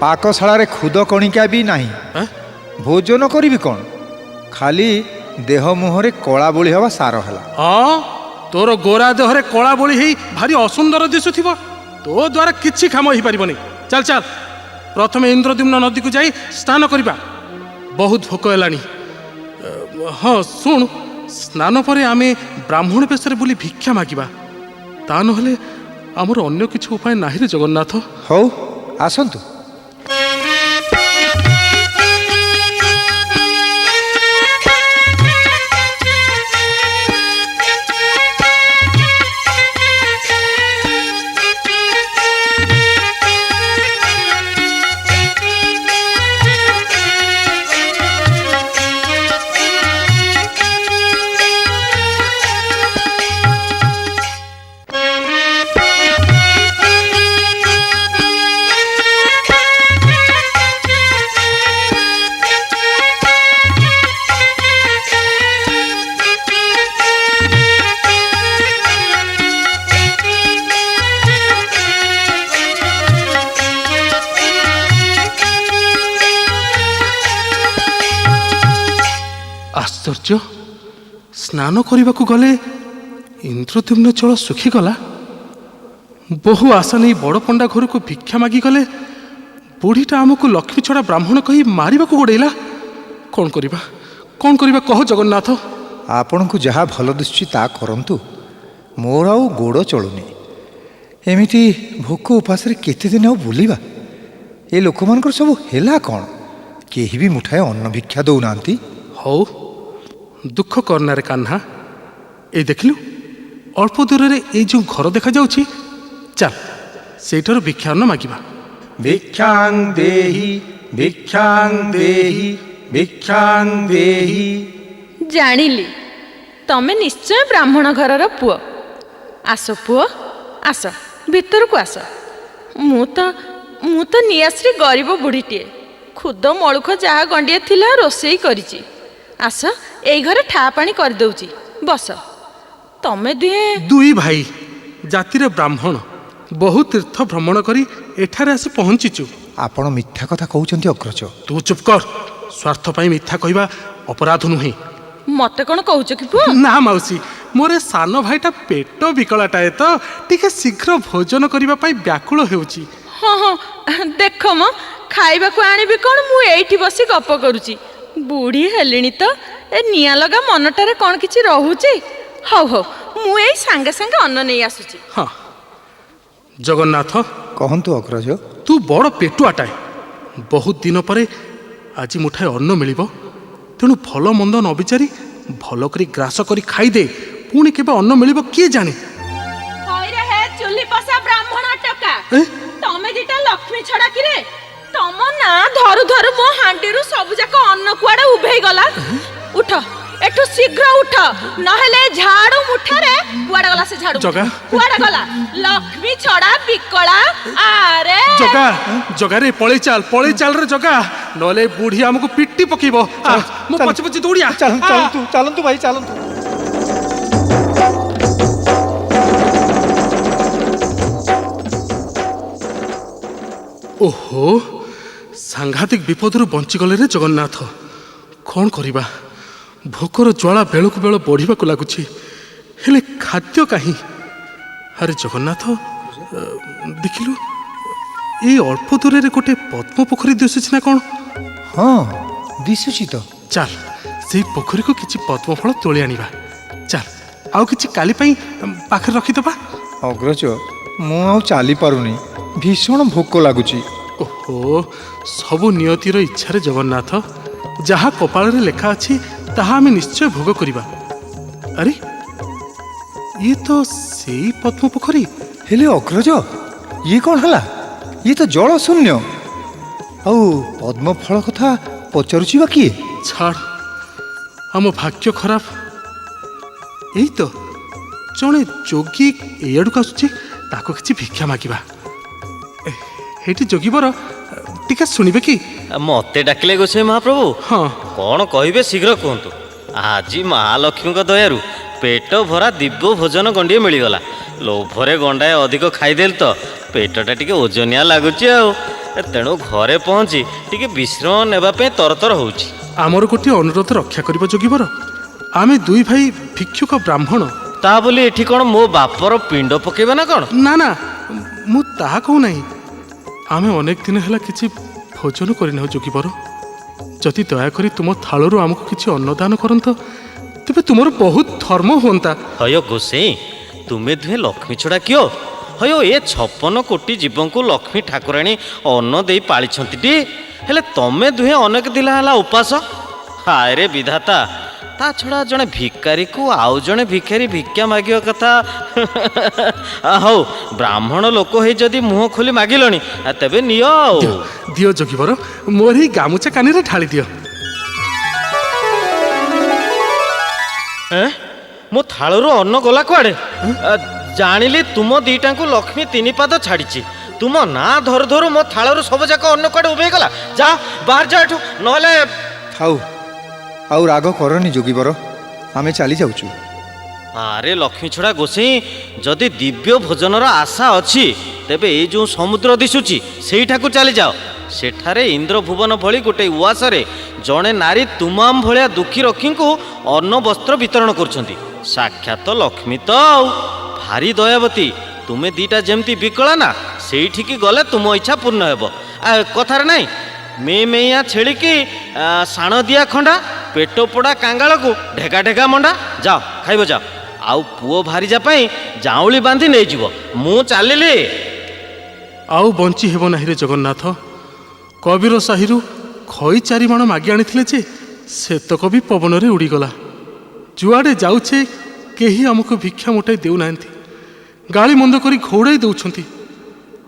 ପାକଶାଳାରେ ଖୁଦ କଣିକା ବି ନାହିଁ। ଆଁ? ଭୋଜନ କରିବି କ'ଣ? ଖାଲି ଦେହ ମୁହଁରେ କଳା ବୋଳି ହେବା ସାର ହେଲା। ହଁ, ତୋର ଗୋରା ଦେହରେ କଳା ବୋଳି ହେଇ ଭାରି ଅସୁନ୍ଦର ଦିଶୁଥିବ। ତୋ ଦ୍ୱାରା କିଛି କାମ ହେଇପାରିବନି। ଚାଲ ଚାଲ, ପ୍ରଥମେ ଇନ୍ଦ୍ରଦ୍ୟୁମ୍ନ ନଦୀକୁ ଯାଇ ସ୍ନାନ କରିବା। ବହୁତ ଭୋକ ହେଲାଣି। ହଁ ଶୁଣ, ସ୍ନାନ ପରେ ଆମେ ବ୍ରାହ୍ମଣ ବେଶରେ ବୁଲି ଭିକ୍ଷା ମାଗିବା। ତା ନହେଲେ ଆମର ଅନ୍ୟ କିଛି ଉପାୟ ନାହିଁ ରେ ଜଗନ୍ନାଥ। ହଉ, ଆସନ୍ତୁ। ଆଶ୍ଚର୍ଯ୍ୟ, ସ୍ନାନ କରିବାକୁ ଗଲେ ଇନ୍ଦ୍ରଦ୍ୟୁମ୍ନ ଜଳ ଶୁଖିଗଲା। ବହୁ ଆଶା ନେଇ ବଡ଼ ପଣ୍ଡା ଘରକୁ ଭିକ୍ଷା ମାଗିଗଲେ ବୁଢ଼ୀଟା ଆମକୁ ଲକ୍ଷ୍ମୀ ଛଡ଼ା ବ୍ରାହ୍ମଣ କହି ମାରିବାକୁ ଗୋଡ଼େଇଲା। କ'ଣ କରିବା, କ'ଣ କରିବା କହ ଜଗନ୍ନାଥ? ଆପଣଙ୍କୁ ଯାହା ଭଲ ଦିଶୁଛି ତା କରନ୍ତୁ। ମୋର ଆଉ ଗୋଡ଼ ଚଳୁନି। ଏମିତି ଭୋକ ଉପାସରେ କେତେ ଦିନ ଆଉ ବୁଲିବା? ଏ ଲୋକମାନଙ୍କର ସବୁ ହେଲା କ'ଣ? କେହି ବି ମୁଠାଏ ଅନ୍ନ ଭିକ୍ଷା ଦେଉନାହାନ୍ତି। ହଉ, ଦୁଃଖ କରନାରେ କାହ୍ନା। ଏଇ ଦେଖିଲୁ, ଅଳ୍ପ ଦୂରରେ ଏଇ ଯେଉଁ ଘର ଦେଖାଯାଉଛି, ଚାଲ ସେଇଠାରୁ ଭିକ୍ଷାନ୍ନ ମାଗିବା। ଭିକ୍ଷାଂ ଦେହି ଭିକ୍ଷାଂ ଦେହି ଭିକ୍ଷାଂ ଦେହି। ଜାଣିଲି, ତମେ ନିଶ୍ଚୟ ବ୍ରାହ୍ମଣ ଘରର ପୁଅ। ଆସ ପୁଅ, ଆସ ଭିତରକୁ ଆସ। ମୁଁ ତ ନିଆଶ୍ରୀ ଗରିବ ବୁଢ଼ୀଟିଏ। ଖୁଦ ମଳୁଖ ଯାହା ଗଣ୍ଡିଏ ଥିଲା ରୋଷେଇ କରିଛି। ଆସ, ଏଇ ଘରେ ଠା ପାଣି କରିଦେଉଛି, ବସ। ତମେ ଦୁଇ ଭାଇ ଜାତିରେ ବ୍ରାହ୍ମଣ, ବହୁ ତୀର୍ଥ ଭ୍ରମଣ କରି ଏଠାରେ ଆସି ପହଞ୍ଚିଛୁ। ଆପଣ ମିଥ୍ୟା କଥା କହୁଛନ୍ତି ଅଗ୍ରଜ। ତୁ ଚୁପ୍ କର। ସ୍ୱାର୍ଥ ପାଇଁ ମିଥ୍ୟା କହିବା ଅପରାଧ ନୁହେଁ। ମତେ କ'ଣ କହୁଛ କି ପୁଅ? ନା ମାଉସୀ, ମୋର ସାନ ଭାଇଟା ପେଟ ବିକଳାଟାଏ ତ ଟିକେ ଶୀଘ୍ର ଭୋଜନ କରିବା ପାଇଁ ବ୍ୟାକୁଳ ହେଉଛି। ହଁ ହଁ, ଦେଖ ମ, ଖାଇବାକୁ ଆଣିବି କ'ଣ, ମୁଁ ଏଇଠି ବସି ଗପ କରୁଛି। ବୁଢ଼ୀ ହେଲିଣି ତ, ଏ ନିଆଁ ଲଗା ମନଟାରେ କ'ଣ କିଛି ରହୁଛି? ହଉ ହଉ, ମୁଁ ଏଇ ସାଙ୍ଗେ ସାଙ୍ଗେ ଅନ୍ନ ନେଇ ଆସୁଛି। ହଁ ଜଗନ୍ନାଥ, କହନ୍ତୁ ଅଗ୍ରଜ। ତୁ ବଡ଼ ପେଟୁଆଟାଏ। ବହୁତ ଦିନ ପରେ ଆଜି ମୁଠାଏ ଅନ୍ନ ମିଳିବ। ତେଣୁ ଭଲ ମନ୍ଦ ନ ବିଚାରି ଭଲ କରି ଗ୍ରାସ କରି ଖାଇଦେ। ପୁଣି କେବେ ଅନ୍ନ ମିଳିବ କିଏ ଜାଣେ। ହଇରେ ହେ ଚୁଲି ପଶା ବ୍ରାହ୍ମଣ ଟକା, ତମେ ଦିଟା ଲକ୍ଷ୍ମୀ ଛଡ଼ା କିରେ? ତମ ନାଁ ଧରୁ ଧରୁ ମୋ ହାଣ୍ଡିରୁ ସବୁ ଯାକ ଅନ୍ନ କୁଆଡ଼େ ଉଭେଇ ଗଲା। ଉଠ, ଏଠୁ ଶୀଘ୍ର ଉଠ, ନହେଲେ ଝାଡୁ ମୁଠାରେ କୁଆଡ଼େ ଗଲା ସେ ଝାଡୁ? ଜଗା, କୁଆଡ଼େ ଗଲା? ଲକ୍ଷ୍ମୀ ଛଡ଼ା ବିକଳା। ଆରେ ଜଗା, ଜଗାରେ ପଳେଇ ଚାଲ ରେ ଜଗା, ନହେଲେ ବୁଢ଼ୀ ଆମକୁ ପିଟି ପକେଇବ। ମୁଁ ପଛେ ପଛେ ଦୌଡ଼ିଆ। ଚାଲନ୍ତୁ ଚାଲନ୍ତୁ ଭାଇ, ଚାଲନ୍ତୁ। ଓହୋ, ସାଂଘାତିକ ବିପଦରୁ ବଞ୍ଚିଗଲେ ରେ ଜଗନ୍ନାଥ। କ'ଣ କରିବା? ଭୋକର ଜ୍ୱାଳା ବେଳକୁ ବେଳ ବଢ଼ିବାକୁ ଲାଗୁଛି, ହେଲେ ଖାଦ୍ୟ କାହିଁ? ଆରେ ଜଗନ୍ନାଥ, ଦେଖିଲୁ ଏଇ ଅଳ୍ପ ଦୂରରେ ଗୋଟେ ପଦ୍ମ ପୋଖରୀ ଦିଶୁଛି ନା କ'ଣ? ହଁ, ଦିଶୁଛି ତ। ଚାଲ ସେଇ ପୋଖରୀକୁ କିଛି ପଦ୍ମ ଫଳ ତୋଳି ଆଣିବା। ଚାଲ, ଆଉ କିଛି କାଲି ପାଇଁ ପାଖରେ ରଖିଦେବା। ଅଗ୍ରଜ, ମୁଁ ଆଉ ଚାଲିପାରୁନି, ଭୀଷଣ ଭୋକ ଲାଗୁଛି। ଓହୋ, ସବୁ ନିୟତିର ଇଚ୍ଛାରେ ଜଗନ୍ନାଥ, ଯାହା କପାଳରେ ଲେଖା ଅଛି ତାହା ଆମେ ନିଶ୍ଚୟ ଭୋଗ କରିବା। ଆରେ ଇଏ ତ ସେଇ ପଦ୍ମ ପୋଖରୀ। ହେଲେ ଅଗ୍ରଜ, ଇଏ କ'ଣ ହେଲା? ଇଏ ତ ଜଳ ଶୂନ୍ୟ। ଆଉ ପଦ୍ମ ଫଳ କଥା ପଚାରୁଛି ବା କିଏ? ଛାଡ଼, ଆମ ଭାଗ୍ୟ ଖରାପ। ଏଇ ତ ଜଣେ ଯୋଗୀ ଏଇଆଡ଼କୁ ଆସୁଛି, ତାକୁ କିଛି ଭିକ୍ଷା ମାଗିବା। ଏଇଠି ଯୋଗୀବର, ଟିକେ ଶୁଣିବେ କି? ମତେ ଡାକିଲେ ଗୋସାଇ ମହାପ୍ରଭୁ? ହଁ। କ'ଣ କହିବେ ଶୀଘ୍ର କୁହନ୍ତୁ। ଆଜି ମହାଲକ୍ଷ୍ମୀଙ୍କ ଦୟାରୁ ପେଟ ଭରା ଦିବ୍ୟ ଭୋଜନ ଗଣ୍ଡିଏ ମିଳିଗଲା। ଲୋଭରେ ଗଣ୍ଡାଏ ଅଧିକ ଖାଇଦେଲି ତ ପେଟଟା ଟିକେ ଓଜନିଆ ଲାଗୁଛି ଆଉ। ତେଣୁ ଘରେ ପହଞ୍ଚି ଟିକେ ବିଶ୍ରାମ ନେବା ପାଇଁ ତରତର ହେଉଛି। ଆମର ଗୋଟିଏ ଅନୁରୋଧ ରକ୍ଷା କରିବ ଯୋଗୀବର। ଆମେ ଦୁଇ ଭାଇ ଭିକ୍ଷୁକ ବ୍ରାହ୍ମଣ। ତା ବୋଲି ଏଠି କ'ଣ ମୋ ବାପର ପିଣ୍ଡ ପକେଇବେ ନା କ'ଣ? ନା ନା, ମୁଁ ତାହା କହୁନାହିଁ। ଆମେ ଅନେକ ଦିନ ହେଲା କିଛି ଭୋଜନ କରିନାହୁଁ ଯୋଗୀବର। ଯଦି ଦୟାକରି ତୁମ ଥାଳରୁ ଆମକୁ କିଛି ଅନ୍ନଦାନ କରନ୍ତ, ତେବେ ତୁମର ବହୁତ ଧର୍ମ ହୁଅନ୍ତା। ହୟ ଗୋସାଇ, ତୁମେ ଦୁହେଁ ଲକ୍ଷ୍ମୀ ଛଡ଼ା କିଓ? ହୟ ଏ 56 କୋଟି ଜୀବଙ୍କୁ ଲକ୍ଷ୍ମୀ ଠାକୁରାଣୀ ଅନ୍ନ ଦେଇ ପାଳିଛନ୍ତି ଟି। ହେଲେ ତମେ ଦୁହେଁ ଅନେକ ଦିନ ହେଲା ଉପାସ। ହାୟରେ ବିଧାତା, ତା ଛଡ଼ା ଜଣେ ଭିକାରୀକୁ ଆଉ ଜଣେ ଭିକାରୀ ଭିକ୍ଷା ମାଗିବା କଥା। ହଉ, ବ୍ରାହ୍ମଣ ଲୋକ ହେଇ ଯଦି ମୁହଁ ଖୋଲି ମାଗିଲଣି, ତେବେ ନିଅ ଆଉ। ଦିଅ ଯୋଗୀବର, ମୋର ଏଇ ଗାମୁଛା କାନିରେ ଢାଳି ଦିଅ। ମୋ ଥାଳରୁ ଅନ୍ନ ଗଲା କୁଆଡ଼େ? ଜାଣିଲି ତୁମ ଦିଟାଙ୍କୁ ଲକ୍ଷ୍ମୀ 3 ପାଦ ଛାଡ଼ିଛି। ତୁମ ନାଁ ଧରୁ ଧରୁ ମୋ ଥାଳରୁ ସବୁ ଯାକ ଅନ୍ନ କୁଆଡ଼େ ଉଭେଇଗଲା। ଯା, ବାହାର ଯା ଏଠୁ, ନହେଲେ। ଥାଉ, ଆଉ ରାଗ କରନି ଯୋଗୀବର, ଆମେ ଚାଲି ଯାଉଛୁ। ଆରେ ଲକ୍ଷ୍ମୀ ଛଡ଼ା ଗୋସାଇ, ଯଦି ଦିବ୍ୟ ଭୋଜନର ଆଶା ଅଛି, ତେବେ ଏଇ ଯେଉଁ ସମୁଦ୍ର ଦିଶୁଛି ସେଇଠାକୁ ଚାଲିଯାଅ। ସେଠାରେ ଇନ୍ଦ୍ରଭୁବନ ଭଳି ଗୋଟେ ଉଆସରେ ଜଣେ ନାରୀ ତୁମାମ ଭଳିଆ ଦୁଃଖୀ ରକ୍ଷୀଙ୍କୁ ଅନ୍ନ ବସ୍ତ୍ର ବିତରଣ କରୁଛନ୍ତି। ସାକ୍ଷାତ ଲକ୍ଷ୍ମୀ ତ ଆଉ। ଭାରି ଦୟାବତୀ। ତୁମେ ଦିଟା ଯେମିତି ବିକଳା ନା, ସେଇଠିକି ଗଲେ ତୁମ ଇଚ୍ଛା ପୂର୍ଣ୍ଣ ହେବ। କଥାରେ ନାହିଁ, ମେଇଆ ଛେଳିକି ଶାଣ ଦିଆ ଖଣ୍ଡା, ପେଟ ପୋଡ଼ା କାଙ୍ଗାଳକୁ ଢେକା ଢେକା ମଣ୍ଡା। ଯାଅ, ଖାଇବ ଯାଅ। ଆଉ ପୁଅ ଭାରିଜା ପାଇଁ ଜାଉଁଳି ବାନ୍ଧି ନେଇଯିବ। ମୁଁ ଚାଲିଲି। ଆଉ ବଞ୍ଚି ହେବ ନାହିଁ ରେ ଜଗନ୍ନାଥ। କବିର ସାହିରୁ ଖଇ 4 ମାଣ ମାଗି ଆଣିଥିଲେ ଯେ ସେତକ ବି ପବନରେ ଉଡ଼ିଗଲା। ଯୁଆଡ଼େ ଯାଉଛେ କେହି ଆମକୁ ଭିକ୍ଷା ମୋଟାଇ ଦେଉନାହାନ୍ତି, ଗାଳି ମନ୍ଦ କରି ଘଉଡ଼ାଇ ଦେଉଛନ୍ତି।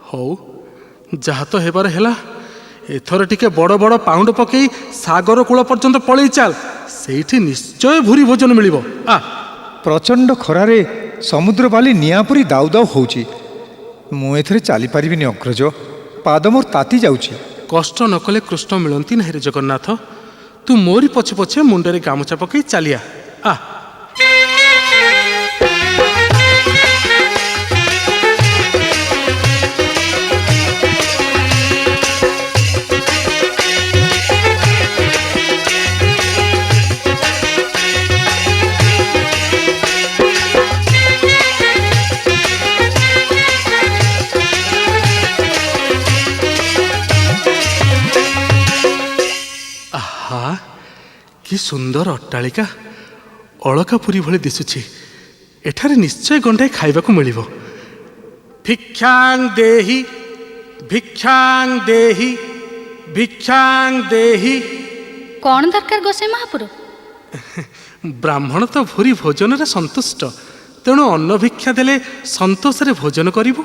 ହଉ, ଯାହା ତ ହେବାର ହେଲା। ଏଥର ଟିକେ ବଡ଼ ବଡ଼ ପାଉଣ୍ଡ ପକେଇ ସାଗର କୂଳ ପର୍ଯ୍ୟନ୍ତ ପଳେଇ ଚାଲ, ସେଇଠି ନିଶ୍ଚୟ ଭୁରି ଭୋଜନ ମିଳିବ। ପ୍ରଚଣ୍ଡ ଖରାରେ ସମୁଦ୍ର ବାଲି ନିଆଁ ପରି ଦାଉ ଦାଉ ହେଉଛି। ମୁଁ ଏଥିରେ ଚାଲିପାରିବିନି ଅଗ୍ରଜ, ପାଦ ମୋର ତାତି ଯାଉଛି। କଷ୍ଟ ନ କଲେ କୃଷ୍ଣ ମିଳନ୍ତି ନାହିଁ ରେ ଜଗନ୍ନାଥ। ତୁ ମୋରି ପଛେ ପଛେ ମୁଣ୍ଡରେ ଗାମୁଛା ପକେଇ ଚାଲିଆ। କି ସୁନ୍ଦର ଅଟ୍ଟାଳିକା, ଅଳକାପୁରୀ ଭଳି ଦିଶୁଛି। ଏଠାରେ ନିଶ୍ଚୟ ଗଣ୍ଡାଏ ଖାଇବାକୁ ମିଳିବ। ଭିକ୍ଷାଂ ଦେହି, ଭିକ୍ଷାଂ ଦେହି, ଭିକ୍ଷାଂ ଦେହି। କ'ଣ ଦରକାର ଗୋସାଇ ମହାପୁର? ବ୍ରାହ୍ମଣ ତ ଭୁରି ଭୋଜନରେ ସନ୍ତୁଷ୍ଟ, ତେଣୁ ଅନ୍ନ ଭିକ୍ଷା ଦେଲେ ସନ୍ତୋଷରେ ଭୋଜନ କରିବୁ।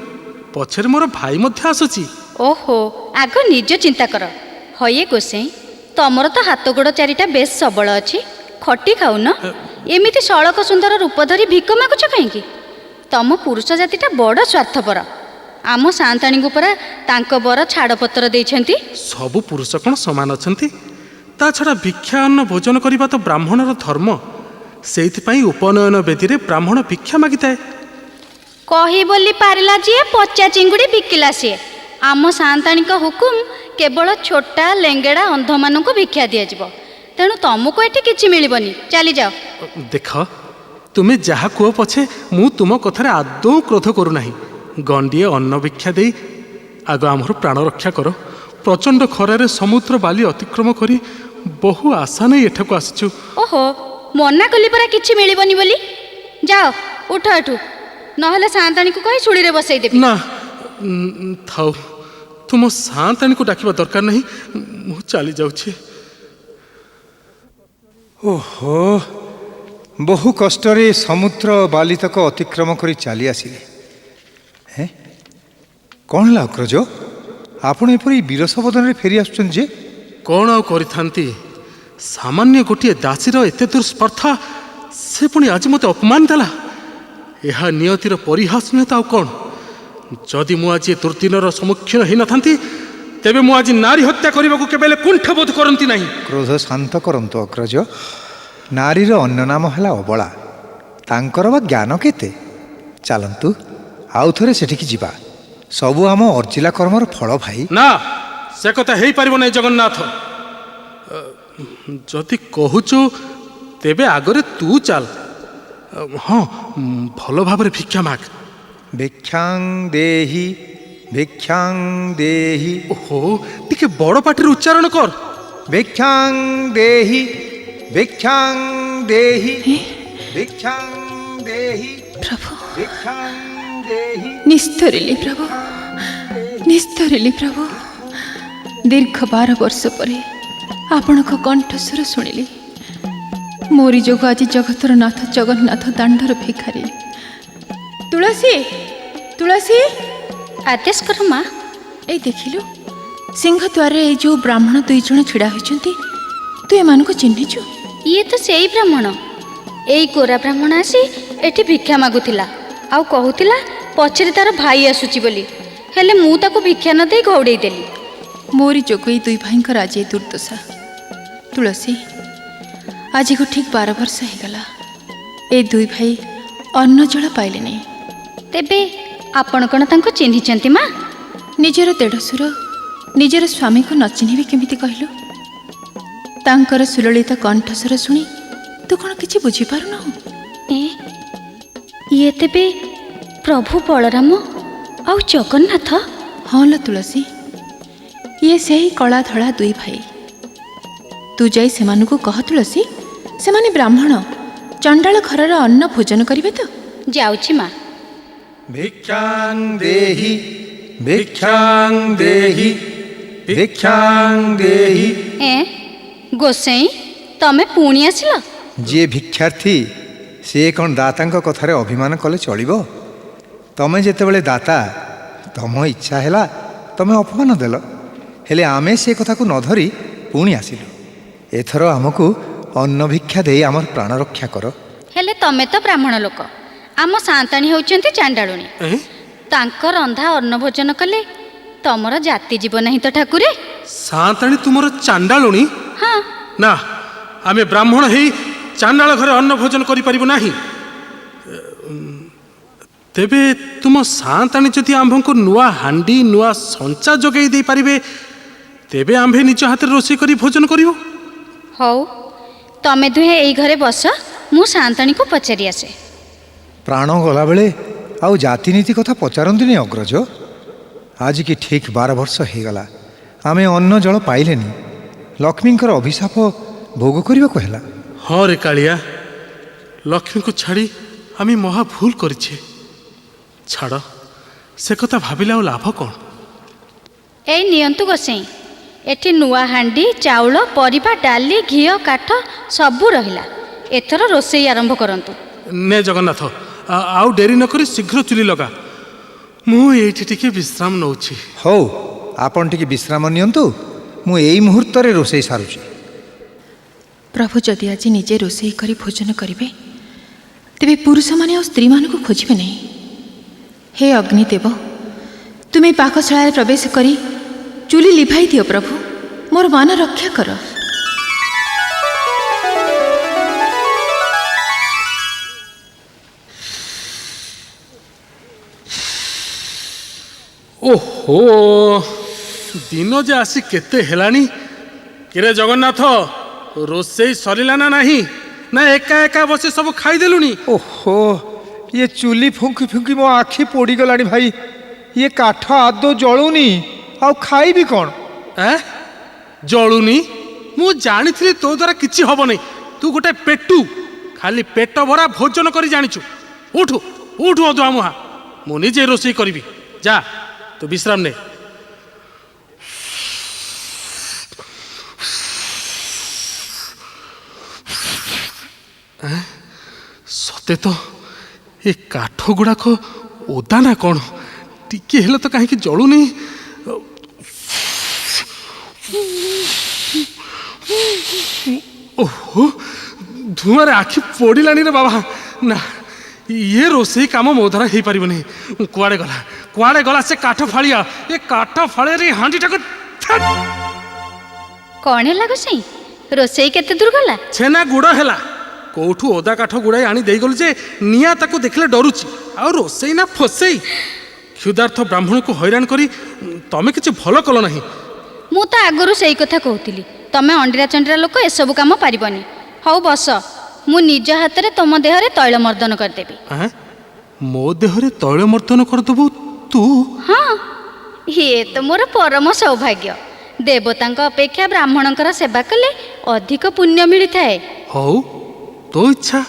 ପଛରେ ମୋର ଭାଇ ମଧ୍ୟ ଆସୁଛି। ଓହୋ, ଆଗ ନିଜ ଚିନ୍ତା କର। ହଏ ଗୋସାଇ, ତମର ତ ହାତ ଗୋଡ଼ 4ଟା ବେଶ ସବଳ ଅଛି, ଖଟି ଖାଉନ। ଏମିତି ସଳକ ସୁନ୍ଦର ରୂପ ଧରି ଭିକ ମାଗୁଛ କାହିଁକି? ତମ ପୁରୁଷ ଜାତିଟା ବଡ଼ ସ୍ୱାର୍ଥପର। ଆମ ସାନ୍ତାଣୀଙ୍କୁ ପରା ତାଙ୍କ ବର ଛାଡ଼ପତ୍ର ଦେଇଛନ୍ତି। ସବୁ ପୁରୁଷ କ'ଣ ସମାନ ଅଛନ୍ତି? ତା ଛଡ଼ା ଭିକ୍ଷା ଅନ୍ନ ଭୋଜନ କରିବା ତ ବ୍ରାହ୍ମଣର ଧର୍ମ। ସେଇଥିପାଇଁ ଉପନୟନ ବେଦୀରେ ବ୍ରାହ୍ମଣ ଭିକ୍ଷା ମାଗିଥାଏ। କହି ବୋଲି ପାରିଲା ଯିଏ, ପଚା ଚିଙ୍ଗୁଡ଼ି ବିକିଲା ସିଏ। ଆମ ସାନ୍ତାଣୀଙ୍କ ହୁକୁମ, କେବଳ ଛୋଟା ଲେଙ୍ଗେଡ଼ା ଅନ୍ଧମାନଙ୍କୁ ଭିକ୍ଷା ଦିଆଯିବ। ତେଣୁ ତମକୁ ଏଠି କିଛି ମିଳିବନି, ଚାଲିଯାଅ। ଦେଖ, ତୁମେ ଯାହା କୁହ ପଛେ ମୁଁ ତୁମ କଥାରେ ଆଦୌ କ୍ରୋଧ କରୁନାହିଁ। ଗଣ୍ଡିଏ ଅନ୍ନ ଭିକ୍ଷା ଦେଇ ଆଗ ଆମର ପ୍ରାଣ ରକ୍ଷା କର। ପ୍ରଚଣ୍ଡ ଖରାରେ ସମୁଦ୍ର ବାଲି ଅତିକ୍ରମ କରି ବହୁ ଆଶା ନେଇ ଏଠାକୁ ଆସିଛୁ। ଓହୋ, ମନା କଲି ପରା କିଛି ମିଳିବନି ବୋଲି। ଯାଅ, ଉଠ ଏଠୁ, ନହେଲେ ସାନ୍ତାଣୀକୁ କହି ଶୁଳିରେ ବସେଇଦେବି। ନା, ଥାଉ, ତୁମ ସାନ୍ତାଣୀକୁ ଡାକିବା ଦରକାର ନାହିଁ, ମୁଁ ଚାଲି ଯାଉଛି। ଓହୋ, ବହୁ କଷ୍ଟରେ ସମୁଦ୍ର ବାଲିତକ ଅତିକ୍ରମ କରି ଚାଲି ଆସିଲେ। ହେଁ, କ'ଣ ହେଲା ଅଗ୍ରଜ? ଆପଣ ଏପରି ବିରସ ବଦନରେ ଫେରି ଆସୁଛନ୍ତି ଯେ? କ'ଣ ଆଉ କରିଥାନ୍ତି? ସାମାନ୍ୟ ଗୋଟିଏ ଦାସୀର ଏତେ ଦୂର ସ୍ପର୍ଦ୍ଧା, ସେ ପୁଣି ଆଜି ମୋତେ ଅପମାନ ଦେଲା। ଏହା ନିୟତିର ପରିହାସ ନୁହେଁ ତ ଆଉ କ'ଣ? ଯଦି ମୁଁ ଆଜି ଏ ଦୁର୍ଦ୍ଦିନର ସମ୍ମୁଖୀନ ହୋଇନଥାନ୍ତି, ତେବେ ମୁଁ ଆଜି ନାରୀ ହତ୍ୟା କରିବାକୁ କେବେ ହେଲେ କୁଣ୍ଠବୋଧ କରନ୍ତି ନାହିଁ। କ୍ରୋଧ ଶାନ୍ତ କରନ୍ତୁ ଅଗ୍ରଜ। ନାରୀର ଅନ୍ୟ ନାମ ହେଲା ଅବଳା, ତାଙ୍କର ବା ଜ୍ଞାନ କେତେ? ଚାଲନ୍ତୁ ଆଉ ଥରେ ସେଠିକି ଯିବା। ସବୁ ଆମ ଅର୍ଜିଲା କର୍ମର ଫଳ ଭାଇ। ନା, ସେ କଥା ହେଇପାରିବ ନାହିଁ ଜଗନ୍ନାଥ। ଯଦି କହୁଛୁ ତେବେ ଆଗରେ ତୁ ଚାଲ। ହଁ, ଭଲ ଭାବରେ ଭିକ୍ଷା ମାଗ। ଭିକ୍ଷାଂ ଦେହି, ଭିକ୍ଷାଂ ଦେହି। ଓହୋ, ଟିକେ ବଡ଼ ପାଟିରେ ଉଚ୍ଚାରଣ କର। ଭିକ୍ଷାଂ ଦେହି, ଭିକ୍ଷାଂ ଦେହି, ଭିକ୍ଷାଂ ଦେହି, ପ୍ରଭୁ ଭିକ୍ଷାଂ ଦେହି। ନିସ୍ତରିଲି ପ୍ରଭୁ, ନିସ୍ତରିଲି ପ୍ରଭୁ। ଦୀର୍ଘ 12 ବର୍ଷ ପରେ ଆପଣଙ୍କ କଣ୍ଠସ୍ୱର ଶୁଣିଲି। ମୋରି ଯୋଗୁଁ ଆଜି ଜଗତର ନାଥ ଜଗନ୍ନାଥ ଦାଣ୍ଡର ଭିଖାରୀ। ତୁଳସୀ, ତୁଳସୀ, ଆଦେଶ କର ମା। ଏଇ ଦେଖିଲୁ, ସିଂହଦ୍ୱାରରେ ଏଇ ଯେଉଁ ବ୍ରାହ୍ମଣ 2 ଜଣ ଛିଡ଼ା ହୋଇଛନ୍ତି, ତୁ ଏମାନଙ୍କୁ ଚିହ୍ନିଛୁ? ଇଏ ତ ସେଇ ବ୍ରାହ୍ମଣ। ଏଇ ଗୋରା ବ୍ରାହ୍ମଣ ଆସି ଏଠି ଭିକ୍ଷା ମାଗୁଥିଲା, ଆଉ କହୁଥିଲା ପଛରେ ତାର ଭାଇ ଆସୁଛି ବୋଲି। ହେଲେ ମୁଁ ତାକୁ ଭିକ୍ଷା ନ ଦେଇ ଘଉଡ଼େଇ ଦେଲି। ମୋରି ଯୋଗୁଁ ଏଇ 2 ଭାଇଙ୍କର ଆଜି ଏ ଦୁର୍ଦ୍ଦଶା। ତୁଳସୀ, ଆଜିକୁ ଠିକ୍ 12 ବର୍ଷ ହେଇଗଲା ଏ 2 ଭାଇ ଅନ୍ନ ଜଳ ପାଇଲେନି। ତେବେ ଆପଣ କ'ଣ ତାଙ୍କୁ ଚିହ୍ନିଛନ୍ତି ମା? ନିଜର ଦେଢ଼ଶୁର ନିଜର ସ୍ୱାମୀକୁ ନ ଚିହ୍ନିବି କେମିତି କହିଲୁ? ତାଙ୍କର ସୁଲଳିତ କଣ୍ଠସ୍ୱର ଶୁଣି ତୁ କ'ଣ କିଛି ବୁଝିପାରୁନାହୁଁ? ଇଏ ତେବେ ପ୍ରଭୁ ବଳରାମ ଆଉ ଜଗନ୍ନାଥ? ହଁ ଲୋ ତୁଳସୀ, ଇଏ ସେହି କଳା ଧଳା 2 ଭାଇ। ତୁ ଯାଇ ସେମାନଙ୍କୁ କହ ତୁଳସୀ, ସେମାନେ ବ୍ରାହ୍ମଣ, ଚଣ୍ଡାଳ ଘରର ଅନ୍ନ ଭୋଜନ କରିବେ ତ? ଯାଉଛି ମା। ଭିକ୍ଷାଂ ଦେହି, ଭିକ୍ଷାଂ ଦେହି, ଭିକ୍ଷାଂ ଦେହି। ଗୋସାଇଁ, ତମେ ପୁଣି ଆସିଲ? ଯିଏ ଭିକ୍ଷାର୍ଥୀ ସେ କ'ଣ ଦାତାଙ୍କ କଥାରେ ଅଭିମାନ କଲେ ଚଳିବ? ତମେ ଯେତେବେଳେ ଦାତା, ତମ ଇଚ୍ଛା ହେଲା ତମେ ଅପମାନ ଦେଲ, ହେଲେ ଆମେ ସେ କଥାକୁ ନ ଧରି ପୁଣି ଆସିଲୁ। ଏଥର ଆମକୁ ଅନ୍ନ ଭିକ୍ଷା ଦେଇ ଆମର ପ୍ରାଣ ରକ୍ଷା କର। ହେଲେ ତମେ ତ ବ୍ରାହ୍ମଣ ଲୋକ, ଆମ ସାନ୍ତାଣୀ ହେଉଛନ୍ତି ଚାଣ୍ଡାଳୁଣୀ। ତାଙ୍କ ରନ୍ଧା ଅନ୍ନ ଭୋଜନ କଲେ ତମର ଜାତି ଯିବ ନାହିଁ ତ ଠାକୁରେ? ସାନ୍ତାଣୀ ତୁମର ଚାଣ୍ଡାଳୁଣୀ? ହଁ। ନା, ଆମେ ବ୍ରାହ୍ମଣ ହେଇ ଚାଣ୍ଡାଳ ଘରେ ଅନ୍ନ ଭୋଜନ କରିପାରିବୁ ନାହିଁ। ତେବେ ତୁମ ସାନ୍ତାଣୀ ଯଦି ଆମ୍ଭଙ୍କୁ ନୂଆ ହାଣ୍ଡି, ନୂଆ ସଞ୍ଚା ଯୋଗାଇ ଦେଇପାରିବେ, ତେବେ ଆମ୍ଭେ ନିଜ ହାତରେ ରୋଷେଇ କରି ଭୋଜନ କରିବୁ। ହଉ, ତମେ ଦୁହେଁ ଏଇ ଘରେ ବସ, ମୁଁ ସାନ୍ତାଣୀକୁ ପଚାରି ଆସେ। ପ୍ରାଣ ଗଲାବେଳେ ଆଉ ଜାତିନୀତି କଥା ପଚାରନ୍ତିନି ଅଗ୍ରଜ। ଆଜିକି ଠିକ୍ 12 ବର୍ଷ ହେଇଗଲା ଆମେ ଅନ୍ନ ଜଳ ପାଇଲେନି। ଲକ୍ଷ୍ମୀଙ୍କର ଅଭିଶାପ ଭୋଗ କରିବାକୁ ହେଲା। ହଁ ରେ କାଳିଆ, ଲକ୍ଷ୍ମୀଙ୍କୁ ଛାଡ଼ି ଆମେ ମହା ଭୁଲ କରିଛେ। ଛାଡ଼, ସେ କଥା ଭାବିଲେ ଆଉ ଲାଭ କ'ଣ? ଏଇ ନିଅନ୍ତୁ ଗୋସାଇଁ, ଏଠି ନୂଆ ହାଣ୍ଡି, ଚାଉଳ, ପରିବା, ଡାଲି, ଘିଅ, କାଠ ସବୁ ରହିଲା। ଏଥର ରୋଷେଇ ଆରମ୍ଭ କରନ୍ତୁ। ନେ ଜଗନ୍ନାଥ, ଆଉ ଡେରି ନକରି ଶୀଘ୍ର ଚୁଲି ଲଗା। ମୁଁ ଏଇଠି ଟିକେ ବିଶ୍ରାମ ନେଉଛି। ହଉ, ଆପଣ ଟିକେ ବିଶ୍ରାମ ନିଅନ୍ତୁ, ମୁଁ ଏଇ ମୁହୂର୍ତ୍ତରେ ରୋଷେଇ ସାରୁଛି। ପ୍ରଭୁ ଯଦି ଆଜି ନିଜେ ରୋଷେଇ କରି ଭୋଜନ କରିବେ, ତେବେ ପୁରୁଷମାନେ ଆଉ ସ୍ତ୍ରୀମାନଙ୍କୁ ଖୋଜିବେ ନାହିଁ। ହେ ଅଗ୍ନିଦେବ, ତୁମେ ପାକଶାଳାରେ ପ୍ରବେଶ କରି ଚୁଲି ଲିଭାଇ ଦିଅ ପ୍ରଭୁ, ମୋର ମାନ ରକ୍ଷା କର। ଓହୋ, ଦିନ ଯେ ଆସି କେତେ ହେଲାଣି। କିରେ ଜଗନ୍ନାଥ, ରୋଷେଇ ସରିଲା ନା ନାହିଁ? ନା ଏକା ଏକା ବସି ସବୁ ଖାଇଦେଲୁଣି? ଓହୋ, ଇଏ ଚୁଲି ଫୁଙ୍କି ଫୁଙ୍କି ମୋ ଆଖି ପୋଡ଼ିଗଲାଣି ଭାଇ। ଇଏ କାଠ ଆଦୌ ଜଳୁନି, ଆଉ ଖାଇବି କ'ଣ? ଜଳୁନି? ମୁଁ ଜାଣିଥିଲି ତୋ ଦ୍ୱାରା କିଛି ହବ ନାହିଁ। ତୁ ଗୋଟେ ପେଟୁ, ଖାଲି ପେଟ ଭରା ଭୋଜନ କରି ଜାଣିଛୁ। ଉଠୁ ଉଠୁ ଅଧୁଆ ମୁହାଁ, ମୁଁ ନିଜେ ରୋଷେଇ କରିବି। ଯା, ତୁ ବିଶ୍ରାମ ନେ। ସତେ ତ ଏ କାଠ ଗୁଡ଼ାକ ଓଦା ନା କ'ଣ? ଟିକେ ହେଲେ ତ କାହିଁକି ଜଳୁନି? ଓହୋ, ଧୂଆଁରେ ଆଖି ପୋଡ଼ିଲାଣି ରେ ବାବା। ନା, ଇଏ ରୋଷେଇ କାମ ମୋ ଦ୍ୱାରା ହେଇପାରିବନି। କୁଆଡ଼େ ଗଲା ସେ କାଠ ଫାଳିଆ? ଏ କାଠ ଫାଳିଆରେ ହାଣ୍ଡିଟାକୁ କ'ଣ ହେଲା ଗୋସାଇଁ? ରୋଷେଇ କେତେ ଦୂର ଗଲା? ଛେନା ଗୁଡ଼ ହେଲା। କୋଉଠୁ ଓଦା କାଠ ଗୁଡ଼ାଏ ଆଣି ଦେଇଗଲୁ ଯେ ନିଆଁ ତାକୁ ଦେଖିଲେ ଡରୁଛି। ଆଉ ରୋଷେଇ ନା ଫସେଇ? କ୍ଷୁଧାର୍ଥ ବ୍ରାହ୍ମଣକୁ ହଇରାଣ କରି ତମେ କିଛି ଭଲ କଲ ନାହିଁ। ମୁଁ ତ ଆଗରୁ ସେଇ କଥା କହୁଥିଲି, ତମେ ଅଣ୍ଡିରା ଚଣ୍ଡିରା ଲୋକ, ଏସବୁ କାମ ପାରିବନି। ହଉ ବସ, ମୁଁ ନିଜ ହାତରେ ତମ ଦେହରେ ତୈଳ ମର୍ଦ୍ଦନ କରିଦେବି। ମୋ ଦେହରେ ତୈଳ ମର୍ଦ୍ଦନ କରିଦେବୁ ତୁ? ହଁ, ଇଏ ତ ମୋର ପରମ ସୌଭାଗ୍ୟ। ଦେବତାଙ୍କ ଅପେକ୍ଷା ବ୍ରାହ୍ମଣଙ୍କର ସେବା କଲେ ଅଧିକ ପୁଣ୍ୟ ମିଳିଥାଏ। ହଉ, ତୋ ଇଚ୍ଛା।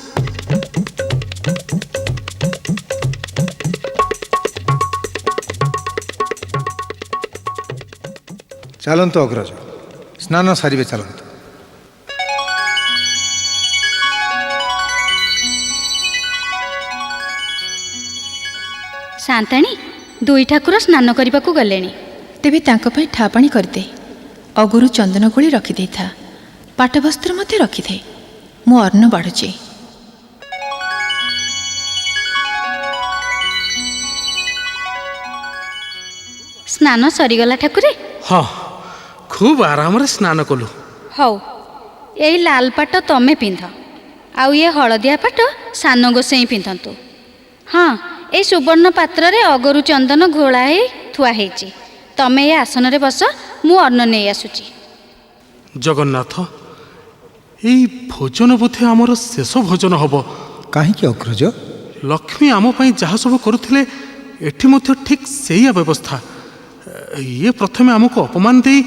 ଚାଲନ୍ତୁ ଅଗ୍ରଜ, ସ୍ନାନ ସାରିବେ, ଚାଲନ୍ତୁ। ସାନ୍ତାଣୀ, ଦୁଇ ଠାକୁର ସ୍ନାନ କରିବାକୁ ଗଲେଣି। ତେବେ ତାଙ୍କ ପାଇଁ ଠା ପାଣି କରିଦେ। ଅଗୁରୁ ଚନ୍ଦନ ଗୋଳି ରଖିଦେଇଥା, ପାଟବସ୍ତ୍ର ମଧ୍ୟ ରଖିଦେ। ମୁଁ ଅନ୍ନ ବାଢ଼ୁଛି। ସ୍ନାନ ସରିଗଲା ଠାକୁରେ? ହଁ, ଖୁବ୍ ଆରାମରେ ସ୍ନାନ କଲୁ। ହଉ, ଏଇ ଲାଲ ପାଟ ତମେ ପିନ୍ଧ, ଆଉ ଇଏ ହଳଦିଆ ପାଟ ସାନ ଗୋସାଇଁ ପିନ୍ଧନ୍ତୁ। ହଁ, ଏଇ ସୁବର୍ଣ୍ଣ ପାତ୍ରରେ ଅଗରୁ ଚନ୍ଦନ ଘୋଳା ହେଇ ଥୁଆ ହେଇଛି। ତମେ ଏ ଆସନରେ ବସ, ମୁଁ ଅନ୍ନ ନେଇ ଆସୁଛି। ଜଗନ୍ନାଥ, ଏଇ ଭୋଜନ ବୋଧେ ଆମର ଶେଷ ଭୋଜନ ହବ। କାହିଁକି ଅଗ୍ରଜ? ଲକ୍ଷ୍ମୀ ଆମ ପାଇଁ ଯାହା ସବୁ କରୁଥିଲେ ଏଠି ମଧ୍ୟ ଠିକ୍ ସେଇଆ ବ୍ୟବସ୍ଥା। ଇଏ ପ୍ରଥମେ ଆମକୁ ଅପମାନ ଦେଇ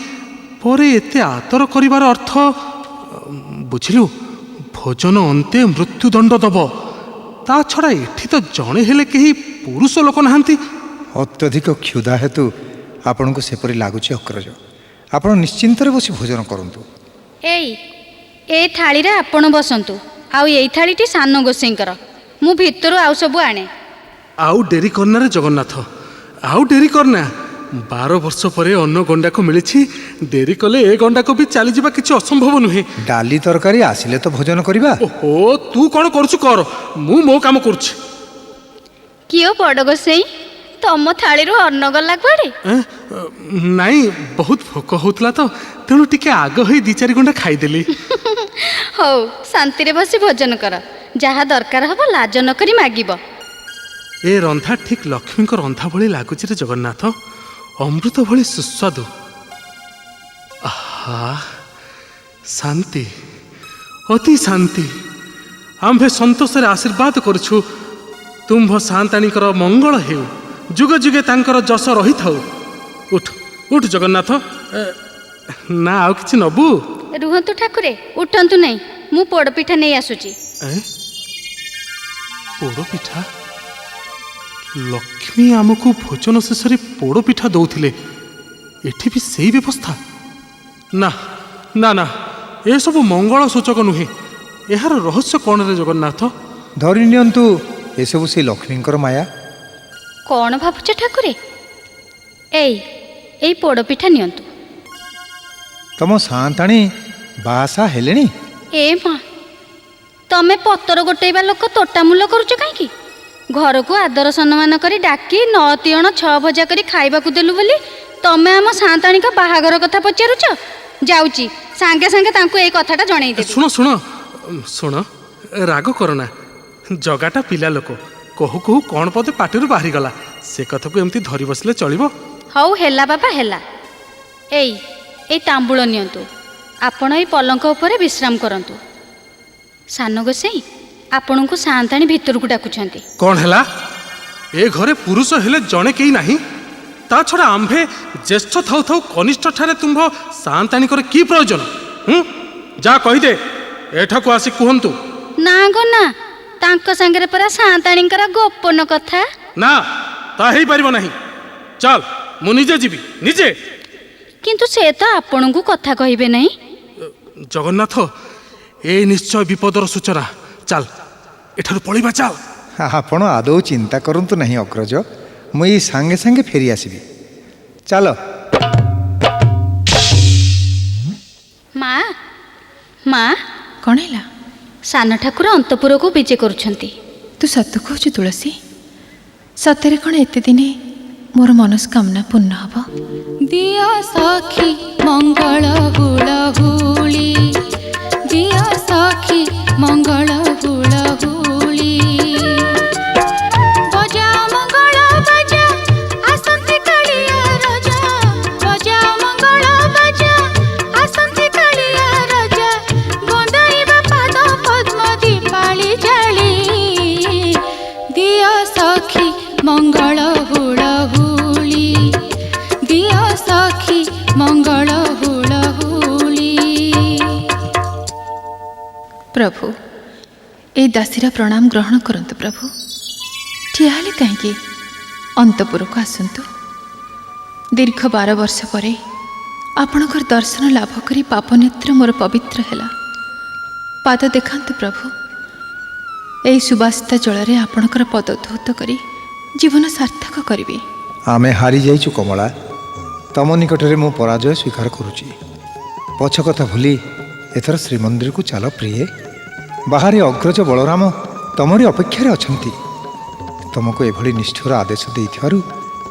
ପରେ ଏତେ ଆଦର କରିବାର ଅର୍ଥ ବୁଝିଲୁ? ଭୋଜନ ଅନ୍ତେ ମୃତ୍ୟୁଦଣ୍ଡ ଦେବ। ତା ଛଡ଼ା ଏଠି ତ ଜଣେ ହେଲେ କେହି ପୁରୁଷ ଲୋକ ନାହାନ୍ତି। ଅତ୍ୟଧିକ କ୍ଷୁଧା ହେତୁ ଆପଣଙ୍କୁ ସେପରି ଲାଗୁଛି ଅଗ୍ରଜ। ଆପଣ ନିଶ୍ଚିନ୍ତରେ ବସି ଭୋଜନ କରନ୍ତୁ। ଏଇ ଥାଳିରେ ଆପଣ ବସନ୍ତୁ, ଆଉ ଏଇ ଥାଳିଟି ସାନ ଗୋସାଇଁଙ୍କର। ମୁଁ ଭିତରୁ ଆଉ ସବୁ ଆଣେ। ଆଉ ଡେରି କରନାରେ ଜଗନ୍ନାଥ, ଆଉ ଡେରି କରନା। 12 ବର୍ଷ ପରେ ଅନ୍ନ ଗଣ୍ଡାକୁ ମିଳିଛି। ଡେରି କଲେ ଏ ଗଣ୍ଡାକୁ ବି ଚାଲିଯିବା କିଛି ଅସମ୍ଭବ ନୁହେଁ। ଡାଲି ତରକାରୀ ଆସିଲେ ତ ଭୋଜନ କରିବା। ଓହୋ, ତୁ କ'ଣ କରୁଛୁ କର, ମୁଁ ମୋ କାମ କରୁଛି। କିଓ ବଡ଼ ଗୋସାଇଁ, ତମ ଥାଳିରୁ ଅନ୍ନ ଗଲା କୁଆଡ଼େ? ନାଇଁ, ବହୁତ ଭୋକ ହଉଥିଲା ତ, ତେଣୁ ଟିକେ ଆଗ ହେଇ 2-4 ଗଣ୍ଡା ଖାଇଦେଲି। ହଉ, ଶାନ୍ତିରେ ବସି ଭୋଜନ କର। ଯାହା ଦରକାର ହବ ଲାଜ ନ କରି ମାଗିବ। ଏ ରନ୍ଧା ଠିକ୍ ଲକ୍ଷ୍ମୀଙ୍କ ରନ୍ଧା ଭଳି ଲାଗୁଛି ରେ ଜଗନ୍ନାଥ। ଅମୃତ ଭଳି ସୁସ୍ୱାଦୁ। ଆହା, ଶାନ୍ତି, ଅତି ଶାନ୍ତି। ଆମ୍ଭେ ସନ୍ତୋଷରେ ଆଶୀର୍ବାଦ କରୁଛୁ, ତୁମ୍ଭ ସାନ୍ତାଣୀଙ୍କର ମଙ୍ଗଳ ହେଉ, ଯୁଗ ଯୁଗେ ତାଙ୍କର ଯଶ ରହିଥାଉ। ଉଠ ଉଠ ଜଗନ୍ନାଥ। ନା ଆଉ କିଛି ନବୁ? ରୁହନ୍ତୁ ଠାକୁରେ, ଉଠନ୍ତୁ ନାହିଁ, ମୁଁ ପୋଡ଼ପିଠା ନେଇ ଆସୁଛି। ପୋଡ଼ପିଠା? ଲକ୍ଷ୍ମୀ ଆମକୁ ଭୋଜନ ଶେଷରେ ପୋଡ଼ପିଠା ଦଉଥିଲେ, ଏଠି ବି ସେଇ ବ୍ୟବସ୍ଥା? ନା ନା ନା, ଏସବୁ ମଙ୍ଗଳ ସୂଚକ ନୁହେଁ। ଏହାର ରହସ୍ୟ କ'ଣ ରେ ଜଗନ୍ନାଥ? ଧରି ନିଅନ୍ତୁ, ଏସବୁ ସେ ଲକ୍ଷ୍ମୀଙ୍କର ମାୟା। କ'ଣ ଭାବୁଛ ଠାକୁରେ? ଏଇ ପୋଡ଼ପିଠା ନିଅନ୍ତୁ। ତମ ସାନ୍ତାଣୀ ବାହାସା ହେଲେଣି? ଏ ମା, ତମେ ପତର ଗୋଟେଇବା ଲୋକ ତୋଟାମୂଲ କରୁଛ କାହିଁକି? ଘରକୁ ଆଦର ସମ୍ମାନ କରି ଡାକି 9 ତିଅଣ 6 ଭଜା କରି ଖାଇବାକୁ ଦେଲୁ ବୋଲି ତମେ ଆମ ସାନ୍ତାଣୀଙ୍କ ବାହାଘର କଥା ପଚାରୁଛ? ଯାଉଛି, ସାଙ୍ଗେ ସାଙ୍ଗେ ତାଙ୍କୁ ଏଇ କଥାଟା ଜଣେଇଦେବି। ଶୁଣ ଶୁଣ ଶୁଣ, ରାଗ କରନା। ଜଗାଟା ପିଲା ଲୋକ, କହୁ କହୁ କ'ଣ ପଦେ ପାଟିରୁ ବାହାରିଗଲା। ସେ କଥାକୁ ଏମିତି ଧରି ବସିଲେ ଚଳିବ? ହଉ ହେଲା ବାବା, ହେଲା। ଏଇ ତାମ୍ବୁଳ ନିଅନ୍ତୁ, ଆପଣ ଏଇ ପଲଙ୍କ ଉପରେ ବିଶ୍ରାମ କରନ୍ତୁ। ସାନ ଗୋସାଇଁ, ଆପଣଙ୍କୁ ସାନ୍ତାଣୀ ଭିତରକୁ ଡାକୁଛନ୍ତି। କ'ଣ ହେଲା? ଏ ଘରେ ପୁରୁଷ ହେଲେ ଜଣେ କେହି ନାହିଁ? ତା ଛଡ଼ା ଆମ୍ଭେ ଜ୍ୟେଷ୍ଠ ଥାଉ ଥାଉ କନିଷ୍ଠ ଠାରେ ତୁମ୍ଭ ସାନ୍ତାଣୀଙ୍କର କି ପ୍ରୟୋଜନ? ଯା କହିଦେ, ଏଠାକୁ ଆସି କୁହନ୍ତୁ। ନା ଗো ନା, ତାଙ୍କ ସାଙ୍ଗରେ ପରା ସାନ୍ତାଣୀଙ୍କର ଗୋପନ କଥା। ନା, ତା ହେଇପାରିବ ନାହିଁ। ଚାଲ, ମୁଁ ନିଜେ ଯିବି, ନିଜେ। କିନ୍ତୁ ସେ ତ ଆପଣଙ୍କୁ କଥା କହିବେ ନାହିଁ। ଜଗନ୍ନାଥ, ଏ ନିଶ୍ଚୟ ବିପଦର ସୂଚନା। ଚାଲ, ଏଠାରୁ ପଳିବା ଚାଲ। ଆପଣ ଆଦୌ ଚିନ୍ତା କରନ୍ତୁ ନାହିଁ ଅଗ୍ରଜ, ମୁଁ ଏଇ ସାଙ୍ଗେ ସାଙ୍ଗେ ଫେରି ଆସିବି। ଚାଲ। ମା ମା କ'ଣ ହେଲା? ସାନ ଠାକୁର ଅନ୍ତପୁରକୁ ବିଜେ କରୁଛନ୍ତି। ତୁ ସତ କହୁଛୁ ତୁଳସୀ? ସତରେ କ'ଣ ଏତେ ଦିନେ ମୋର ମନସ୍କାମନା ପୂର୍ଣ୍ଣ ହେବ? ଦିଅ ସଖୀ ମଙ୍ଗଳ ହୁଳହୁଳି, ଦିଅ ସଖୀ ମଙ୍ଗଳ ହୁଳହୁଳି, ବଜାଅ ମଙ୍ଗଳ ବାଜା ଆସନ୍ତି କାଳିଆ ରଜା, ବଜାଅ ମଙ୍ଗଳ ବାଜା ଆସନ୍ତି କାଳିଆ ରଜା, ବନ୍ଦାଇବା ପାଦ ପଦ୍ମ ଦୀପାଳି ଜାଳି, ଦିଅ ସଖୀ ମଙ୍ଗଳ ହୁଳହୁଳି, ଦିଅ ସଖୀ ମଙ୍ଗଳ ହୁଳହୁଳି। ପ୍ରଭୁ, এই ଦାସୀର ପ୍ରଣାମ ଗ୍ରହଣ କରନ୍ତୁ ପ୍ରଭୁ। ଠିଆ ହେଲେ କାହିଁକି? ଅନ୍ତପୁରକୁ ଆସନ୍ତୁ। ଦୀର୍ଘ 12 ବର୍ଷ ପରେ ଆପଣଙ୍କର ଦର୍ଶନ ଲାଭ କରି ପାପନେତ୍ର ମୋର ପବିତ୍ର ହେଲା। ପାଦ ଦେଖାନ୍ତୁ ପ୍ରଭୁ। ଏହି ସୁବାସିତ ଜଳରେ ଆପଣଙ୍କର ପଦ ଧୌତ କରି ଜୀବନ ସାର୍ଥକ କରିବି। ଆମେ ହାରିଯାଇଛୁ କମଳା, ତମ ନିକଟରେ ମୁଁ ପରାଜୟ ସ୍ୱୀକାର କରୁଛି। ପଛ କଥା ଭୁଲି ଏଥର ଶ୍ରୀମନ୍ଦିରକୁ ଚାଲ ପ୍ରିୟେ। ବାହାରେ ଅଗ୍ରଜ ବଳରାମ ତମରି ଅପେକ୍ଷାରେ ଅଛନ୍ତି। ତମକୁ ଏଭଳି ନିଷ୍ଠୁର ଆଦେଶ ଦେଇଥିବାରୁ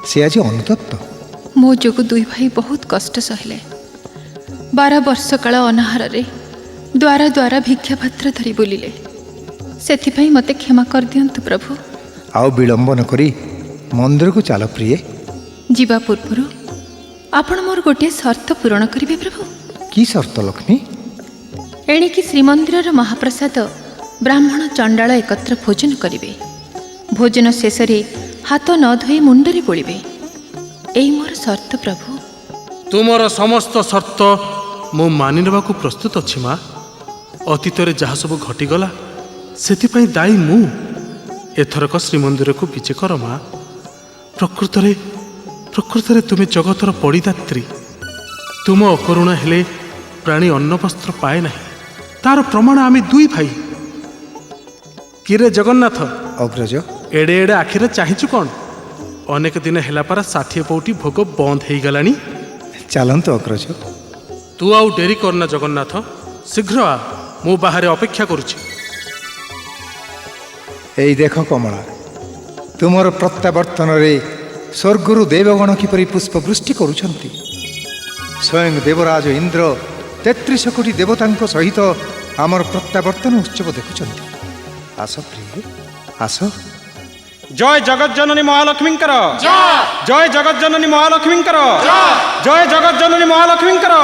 ସେ ଆଜି ଅନୁତପ୍ତ। ମୋ ଯୋଗୁଁ ଦୁଇ ଭାଇ ବହୁତ କଷ୍ଟ ସହିଲେ। 12 ବର୍ଷ କାଳ ଅନାହାରରେ ଦ୍ୱାର ଦ୍ୱାର ଭିକ୍ଷାପାତ୍ର ଧରି ବୁଲିଲେ। ସେଥିପାଇଁ ମୋତେ କ୍ଷମା କରିଦିଅନ୍ତୁ ପ୍ରଭୁ। ଆଉ ବିଳମ୍ବ ନ କରି ମନ୍ଦିରକୁ ଚାଲ ପ୍ରିୟେ। ଯିବା ପୂର୍ବରୁ ଆପଣ ମୋର ଗୋଟିଏ ସର୍ତ୍ତ ପୂରଣ କରିବେ ପ୍ରଭୁ। କି ସର୍ତ୍ତ ଲକ୍ଷ୍ମୀ? ଏଣିକି ଶ୍ରୀମନ୍ଦିରର ମହାପ୍ରସାଦ ବ୍ରାହ୍ମଣ ଚଣ୍ଡାଳ ଏକତ୍ର ଭୋଜନ କରିବେ। ଭୋଜନ ଶେଷରେ ହାତ ନ ଧୋଇ ମୁଣ୍ଡରେ ବୋଳିବେ। ଏଇ ମୋର ସର୍ତ୍ତ ପ୍ରଭୁ। ତୁମର ସମସ୍ତ ସର୍ତ୍ତ ମୁଁ ମାନି ନେବାକୁ ପ୍ରସ୍ତୁତ ଅଛି ମା। ଅତୀତରେ ଯାହା ସବୁ ଘଟିଗଲା ସେଥିପାଇଁ ଦାୟୀ ମୁଁ। ଏଥରକ ଶ୍ରୀମନ୍ଦିରକୁ ବିଜେ କର ମା। ପ୍ରକୃତରେ ତୁମେ ଜଗତର ପଡ଼ିଦାତ୍ରୀ। ତୁମ ଅକରୁଣା ହେଲେ ପ୍ରାଣୀ ଅନ୍ନ ବସ୍ତ୍ର ପାଏ ନାହିଁ। ତାର ପ୍ରମାଣ ଆମେ ଦୁଇ ଭାଇ। କିରେ ଜଗନ୍ନାଥ, ଅଗ୍ରଜ, ଏଡ଼େ ଏଡ଼େ ଆଖିରେ ଚାହିଁଛୁ କ'ଣ? ଅନେକ ଦିନ ହେଲା ପରା 60 ପଉଟି ଭୋଗ ବନ୍ଦ ହେଇଗଲାଣି। ଚାଲନ୍ତୁ ଅଗ୍ରଜ। ତୁ ଆଉ ଡେରି କରନା ଜଗନ୍ନାଥ, ଶୀଘ୍ର ଆ, ମୁଁ ବାହାରେ ଅପେକ୍ଷା କରୁଛି। ଏଇ ଦେଖ କମଳା, ତୁମର ପ୍ରତ୍ୟାବର୍ତ୍ତନରେ ସ୍ୱର୍ଗରୁ ଦେବଗଣ କିପରି ପୁଷ୍ପବୃଷ୍ଟି କରୁଛନ୍ତି। ସ୍ୱୟଂ ଦେବରାଜ ଇନ୍ଦ୍ର 33 କୋଟି ଦେବତାଙ୍କ ସହିତ ଆମର ପ୍ରତ୍ୟାବର୍ତ୍ତନ ଉତ୍ସବ ଦେଖୁଛନ୍ତି। ଆସ ପ୍ରିୟ, ଆସ। ଜୟ ଜଗଜ୍ଜନନୀ ମହାଲକ୍ଷ୍ମୀଙ୍କର, ଜୟ ଜଗଜ୍ଜନନୀ ମହାଲକ୍ଷ୍ମୀଙ୍କର, ଜୟ ଜଗଜ୍ଜନନୀ ମହାଲକ୍ଷ୍ମୀଙ୍କର।